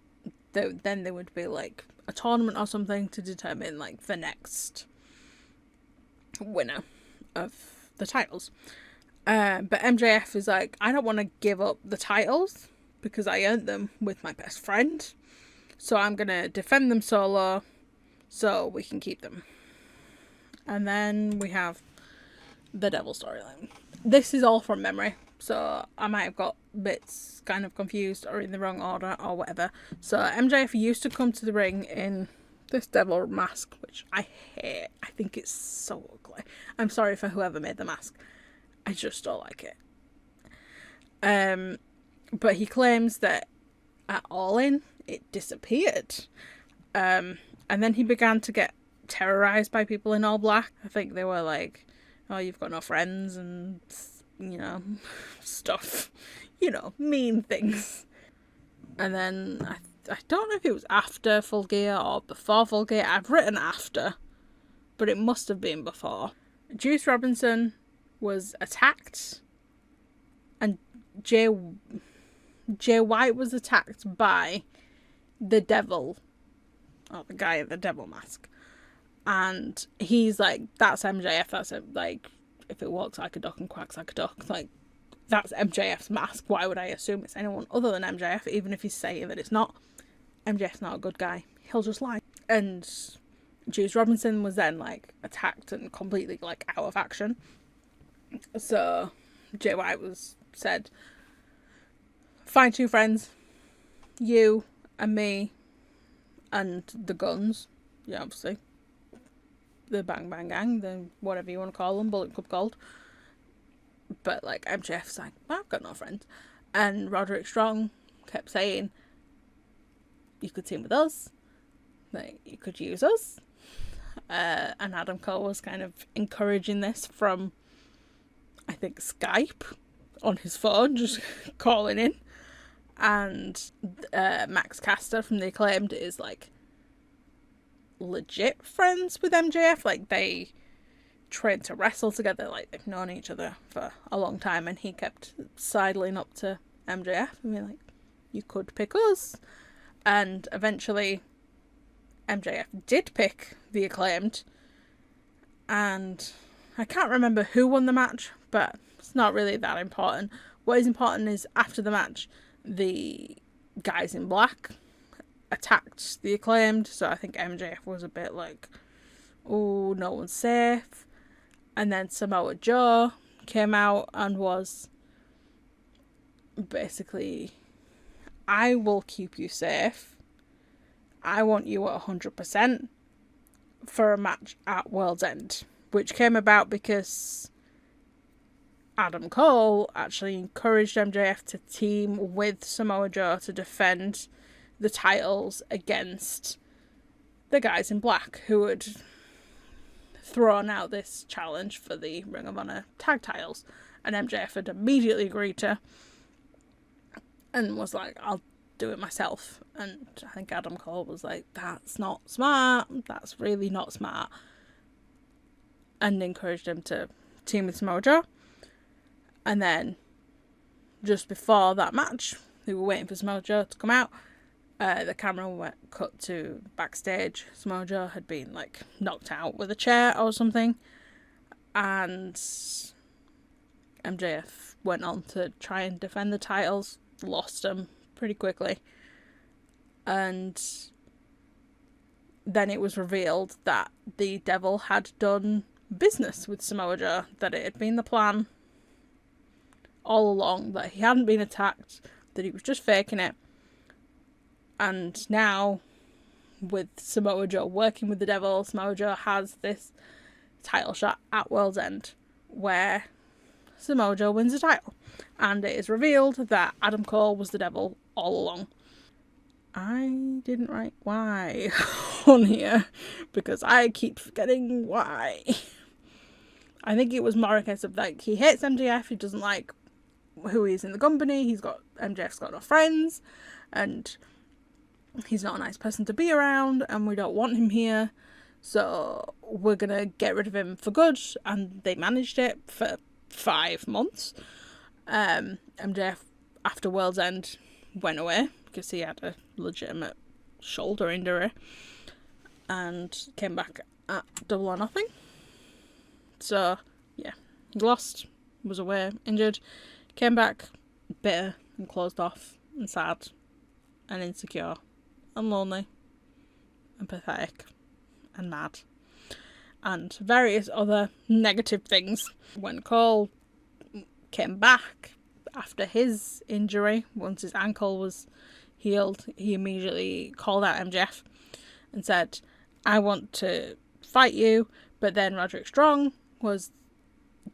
then there would be like a tournament or something to determine like the next winner of the titles. But MJF is like, I don't want to give up the titles because I earned them with my best friend, so I'm going to defend them solo so we can keep them. And then we have the Devil storyline. This is all from memory, so I might have got bits kind of confused or in the wrong order or whatever. So MJF used to come to the ring in this devil mask, which I hate. I think it's so ugly. I'm sorry for whoever made the mask. I just don't like it. But he claims that at All In, it disappeared. And then he began to get terrorised by people in all black. I think they were like, oh, you've got no friends and, you know, stuff. You know, mean things. And then I don't know if it was after Full Gear or before Full Gear. I've written after, but it must have been before. Juice Robinson was attacked, and Jay White was attacked by the devil, or the guy in the devil mask. And he's like, that's MJF, that's it. Like, if it walks like a duck and quacks like a duck, like, that's MJF's mask. Why would I assume it's anyone other than MJF, even if he's saying that it's not? MJF's not a good guy. He'll just lie. And Juice Robinson was then, like, attacked and completely, like, out of action. So Jay White said, find two friends, you and me and the Guns, yeah, obviously, the Bang Bang Gang, the whatever you want to call them, Bullet Club Gold. But like MJF's like, well, I've got no friends. And Roderick Strong kept saying, you could team with us, like you could use us. And Adam Cole was kind of encouraging this from, I think, Skype on his phone, just calling in. And Max Caster from The Acclaimed is like legit friends with MJF. Like they trained to wrestle together, like they've known each other for a long time, and he kept sidling up to MJF and being like, you could pick us. And eventually MJF did pick The Acclaimed, and I can't remember who won the match, but it's not really that important. What is important is after the match, the guys in black attacked The Acclaimed, so I think MJF was a bit like, oh, no one's safe. And then Samoa Joe came out and was basically, I will keep you safe. I want you at 100% for a match at World's End. which came about because Adam Cole actually encouraged MJF to team with Samoa Joe to defend the titles against the guys in black who had thrown out this challenge for the Ring of Honor tag titles. And MJF had immediately agreed to and was like, I'll do it myself. And I think Adam Cole was like, that's not smart. That's really not smart. And encouraged him to team with Samoa Joe. And then, just before that match, we were waiting for Samoa Joe to come out. The camera cut to backstage. Samoa Joe had been, like, knocked out with a chair or something. And MJF went on to try and defend the titles. Lost them pretty quickly. And then it was revealed that the devil had done business with Samoa Joe. That it had been the plan all along. That he hadn't been attacked. That he was just faking it. And now, with Samoa Joe working with the devil, Samoa Joe has this title shot at World's End where Samoa Joe wins the title. And it is revealed that Adam Cole was the devil all along. I didn't write why on here because I keep forgetting why. I think it was more a case of like he hates MJF, he doesn't like who he is in the company, MJF's got no friends, and he's not a nice person to be around, and we don't want him here, so we're gonna get rid of him for good. And they managed it for 5 months. MJF, after World's End, went away because he had a legitimate shoulder injury and came back at Double or Nothing. So, yeah, he lost, was away, injured, came back bitter and closed off and sad and insecure and lonely and pathetic and mad and various other negative things. When Cole came back after his injury, once his ankle was healed, he immediately called out MJF and said, I want to fight you. But then Roderick Strong was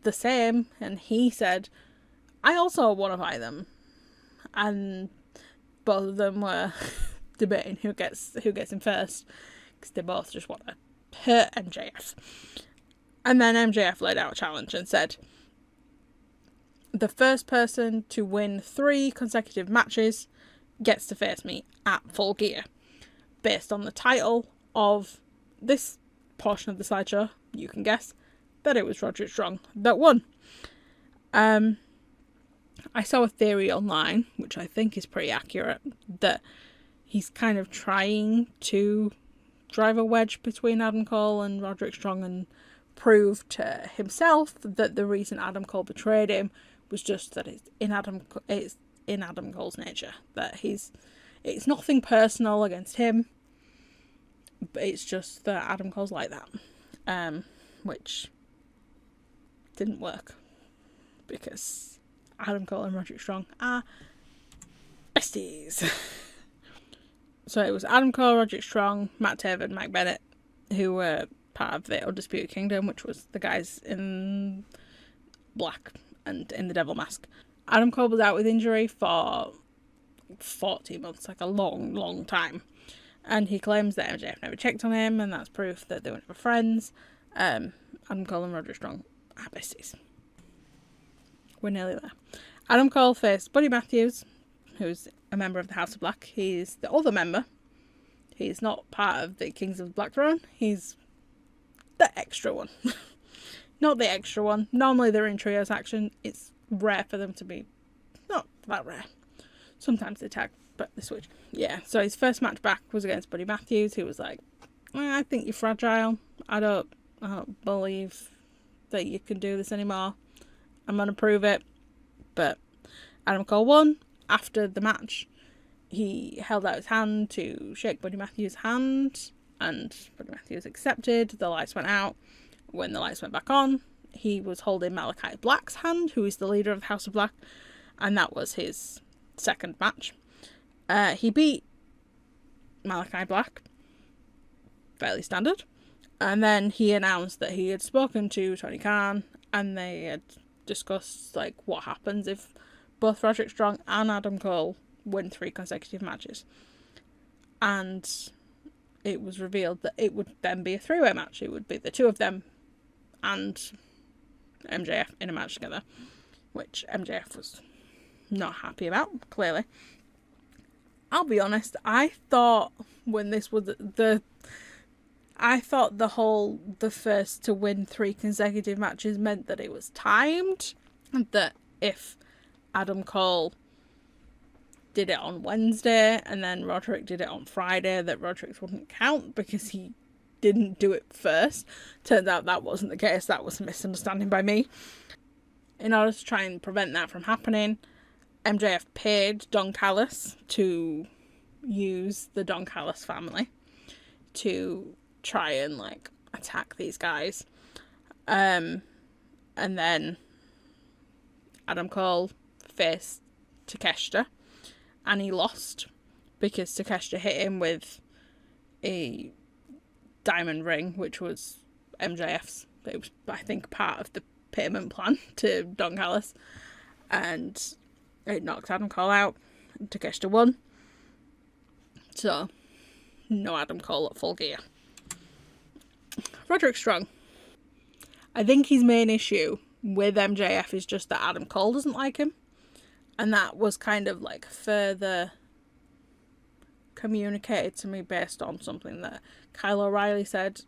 the same, and he said, I also want to fight them. And both of them were debating who gets him first, because they both just want to hurt MJF. And then MJF laid out a challenge and said, the first person to win 3 consecutive matches gets to face me at Full Gear. Based on the title of this portion of the slideshow, you can guess that it was Roderick Strong that won. I saw a theory online, which I think is pretty accurate, that he's kind of trying to drive a wedge between Adam Cole and Roderick Strong and prove to himself that the reason Adam Cole betrayed him was just that it's in Adam Cole's nature. That it's nothing personal against him, but it's just that Adam Cole's like that. Which didn't work. Because Adam Cole and Roderick Strong are besties. So it was Adam Cole, Roderick Strong, Matt Taven, Mike Bennett, who were part of the Undisputed Kingdom, which was the guys in black and in the devil mask. Adam Cole was out with injury for 40 months, like a long, long time. And he claims that MJF never checked on him, and that's proof that they were never friends. Adam Cole and Roderick Strong are besties. We're nearly there. Adam Cole faced Buddy Matthews, who's a member of the House of Black. He's the other member. He's not part of the Kings of the Black Throne. He's the extra one. Not the extra one. Normally they're in trios action. It's rare for them to be... Not that rare. Sometimes they tag, but they switch. Yeah, so his first match back was against Buddy Matthews, who was like, I think you're fragile. I don't believe that you can do this anymore. I'm going to prove it. But Adam Cole won. After the match, he held out his hand to shake Buddy Matthews' hand, and Buddy Matthews accepted. The lights went out. When the lights went back on, he was holding Malachi Black's hand, who is the leader of the House of Black, and that was his second match. He beat Malachi Black, fairly standard, And then he announced that he had spoken to Tony Khan and they had discussed like what happens if both Roderick Strong and Adam Cole win 3 consecutive matches. And it was revealed that it would then be a 3-way match. It would be the two of them and MJF in a match together, which MJF was not happy about, clearly. I'll be honest, I thought when this was the first to win 3 consecutive matches meant that it was timed, and that if Adam Cole did it on Wednesday and then Roderick did it on Friday, that Roderick's wouldn't count because he didn't do it first. Turns out that wasn't the case. That was a misunderstanding by me. In order to try and prevent that from happening, MJF paid Don Callis to use the Don Callis family to try and like attack these guys. And then Adam Cole faced Takeshita and he lost because Takeshita hit him with a diamond ring, which was MJF's. It was, I think, part of the payment plan to Don Callis, and it knocked Adam Cole out. Takeshita won, so no Adam Cole at Full Gear. Roderick Strong. I think his main issue with MJF is just that Adam Cole doesn't like him, and that was kind of like further communicated to me based on something that Kyle O'Reilly said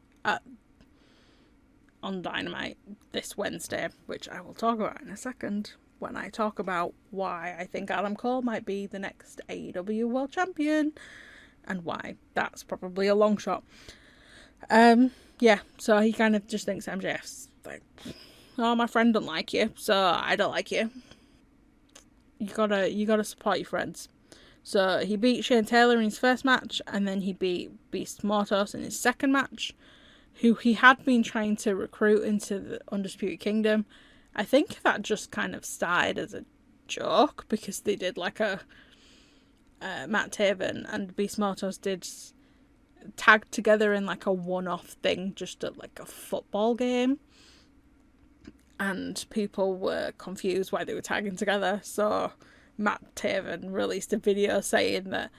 on Dynamite this Wednesday, which I will talk about in a second when I talk about why I think Adam Cole might be the next AEW World Champion and why that's probably a long shot. Yeah, so he kind of just thinks MJF's like, oh, my friend don't like you, so I don't like you. You gotta support your friends. So he beat Shane Taylor in his first match, and then he beat Beast Mortos in his second match, who he had been trying to recruit into the Undisputed Kingdom. I think that just kind of started as a joke, because they did like a Matt Taven and Beast Mortos did tag together in like a one-off thing just at like a football game, and people were confused why they were tagging together. So Matt Taven released a video saying that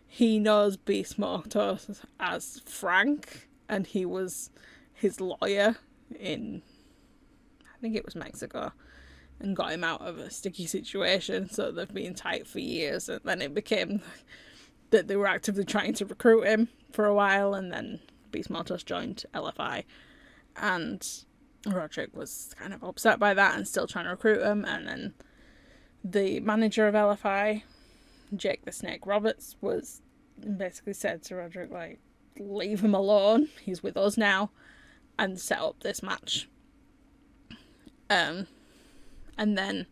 he knows Beast Mortos as Frank, and he was his lawyer in, I think it was Mexico, and got him out of a sticky situation. So they've been tight for years, and then it became that they were actively trying to recruit him for a while, and then Beast Mortos joined LFI, and Roderick was kind of upset by that and still trying to recruit him. And then the manager of LFI, Jake the Snake Roberts, was basically said to Roderick, like, leave him alone, he's with us now, and set up this match. And then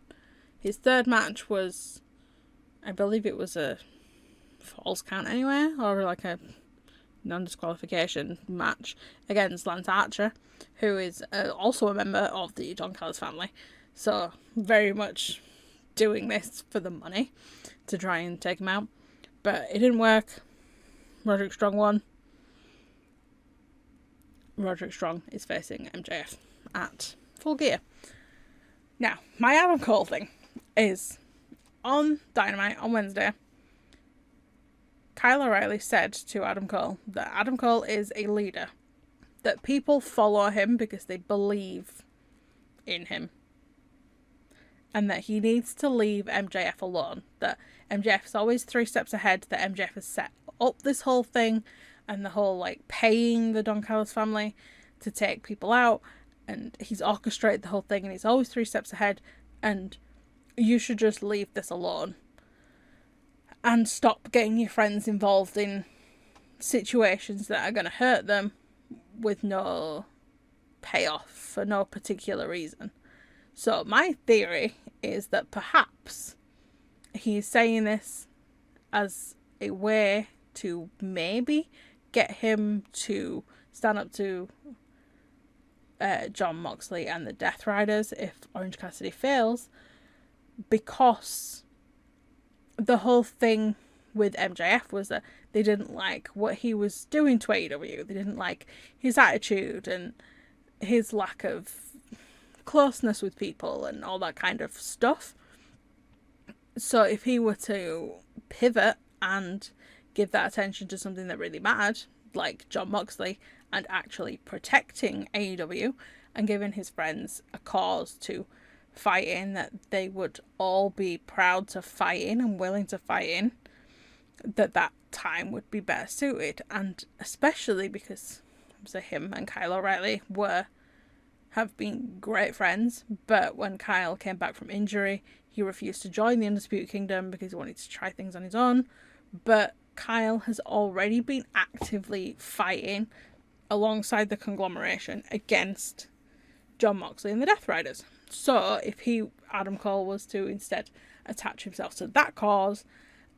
his third match was, I believe it was a falls count anywhere, or like a non-disqualification match against Lance Archer, who is also a member of the Don Callis family. So very much doing this for the money to try and take him out. But it didn't work. Roderick Strong won. Roderick Strong is facing MJF at Full Gear. Now, my Adam Cole thing is, on Dynamite on Wednesday, Kyle O'Reilly said to Adam Cole that Adam Cole is a leader, that people follow him because they believe in him, and that he needs to leave MJF alone, that MJF is always 3 steps ahead, that MJF has set up this whole thing and the whole like paying the Don Callis family to take people out, and he's orchestrated the whole thing and he's always 3 steps ahead, and you should just leave this alone and stop getting your friends involved in situations that are going to hurt them with no payoff for no particular reason. So my theory is that perhaps he's saying this as a way to maybe get him to stand up to Jon Moxley and the Death Riders if Orange Cassidy fails, because the whole thing with MJF was that they didn't like what he was doing to AEW. They didn't like his attitude and his lack of closeness with people and all that kind of stuff. So if he were to pivot and give that attention to something that really mattered, like Jon Moxley, and actually protecting AEW and giving his friends a cause to fight in that they would all be proud to fight in and willing to fight in, that time would be better suited. And especially because him and Kyle O'Reilly have been great friends, but when Kyle came back from injury, he refused to join the Undisputed Kingdom because he wanted to try things on his own. But Kyle has already been actively fighting alongside the conglomeration against Jon Moxley and the Death Riders. So if Adam Cole, was to instead attach himself to that cause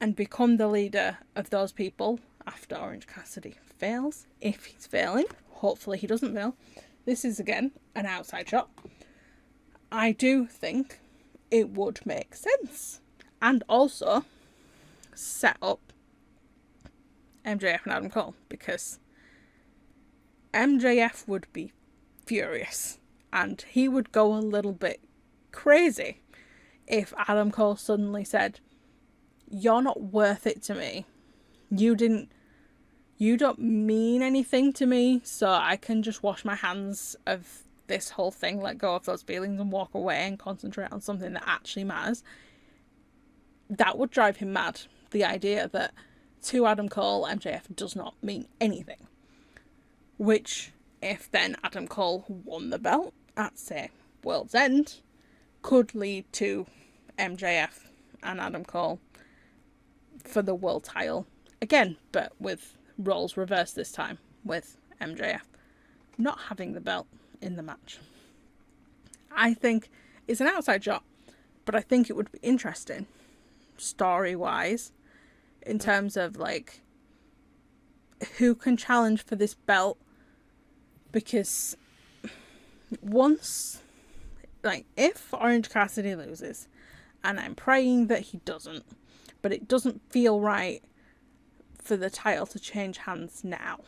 and become the leader of those people after Orange Cassidy fails, if he's failing, hopefully he doesn't fail, this is again an outside shot, I do think it would make sense. And also set up MJF and Adam Cole, because MJF would be furious and he would go a little bit crazy if Adam Cole suddenly said, "You're not worth it to me. You don't mean anything to me, so I can just wash my hands of this whole thing, let go of those feelings and walk away and concentrate on something that actually matters." That would drive him mad. The idea that to Adam Cole, MJF does not mean anything. Which, if then Adam Cole won the belt at, say, World's End, could lead to MJF and Adam Cole for the world title again, but with roles reversed this time, with MJF not having the belt in the match. I think it's an outside shot, but I think it would be interesting story-wise in terms of like who can challenge for this belt, because once, like, if Orange Cassidy loses, and I'm praying that he doesn't, but it doesn't feel right for the title to change hands now.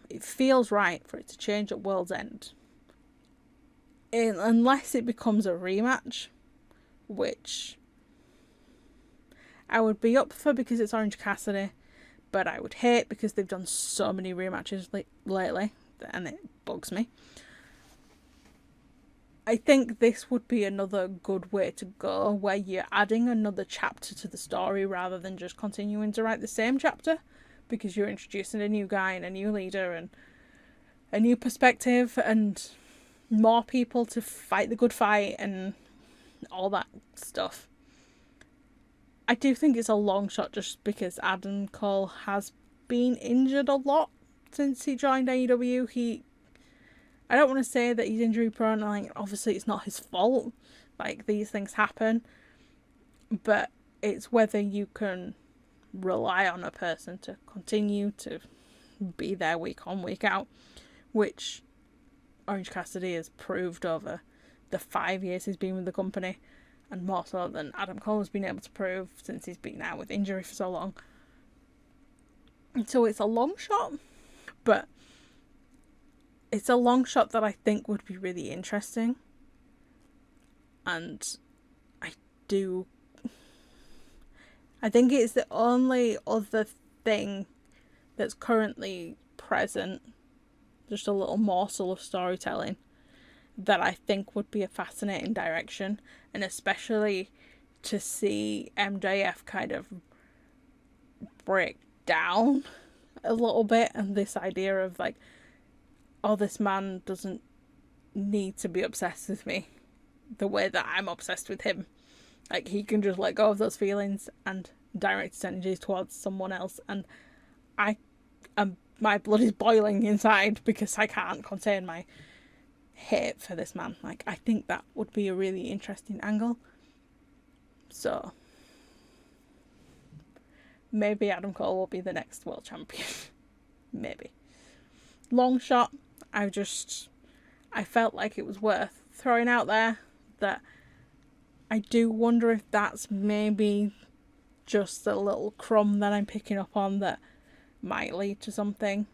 It feels right for it to change at World's End. Unless it becomes a rematch, which I would be up for because it's Orange Cassidy, but I would hate because they've done so many rematches lately, and it bugs me. I think this would be another good way to go, where you're adding another chapter to the story rather than just continuing to write the same chapter, because you're introducing a new guy and a new leader and a new perspective and more people to fight the good fight and all that stuff. I do think it's a long shot just because Adam Cole has been injured a lot since he joined AEW. I don't want to say that he's injury prone, like, obviously it's not his fault, like, these things happen, but it's whether you can rely on a person to continue to be there week on, week out, which Orange Cassidy has proved over the 5 years he's been with the company, and more so than Adam Cole has been able to prove since he's been out with injury for so long. So it's a long shot, but it's a long shot that I think would be really interesting. And I think it's the only other thing that's currently present, just a little morsel of storytelling, that I think would be a fascinating direction. And especially to see MJF kind of break down a little bit, and this idea of like, oh, this man doesn't need to be obsessed with me the way that I'm obsessed with him. Like, he can just let go of those feelings and direct his energies towards someone else. And my blood is boiling inside because I can't contain my hate for this man. Like, I think that would be a really interesting angle. So maybe Adam Cole will be the next world champion. Maybe. Long shot. I felt like it was worth throwing out there, that I do wonder if that's maybe just a little crumb that I'm picking up on that might lead to something.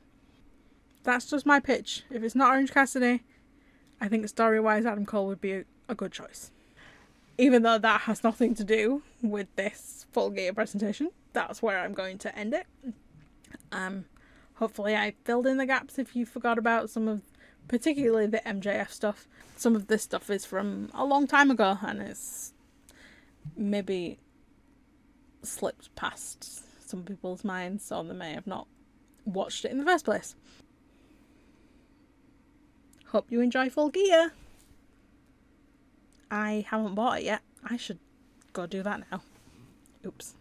That's just my pitch. If it's not Orange Cassidy, I think story-wise Adam Cole would be a good choice. Even though that has nothing to do with this Full Gear presentation, that's where I'm going to end it. Hopefully I filled in the gaps if you forgot about some of, particularly the MJF stuff. Some of this stuff is from a long time ago and it's maybe slipped past some people's minds, so they may have not watched it in the first place. Hope you enjoy Full Gear. I haven't bought it yet. I should go do that now. Oops.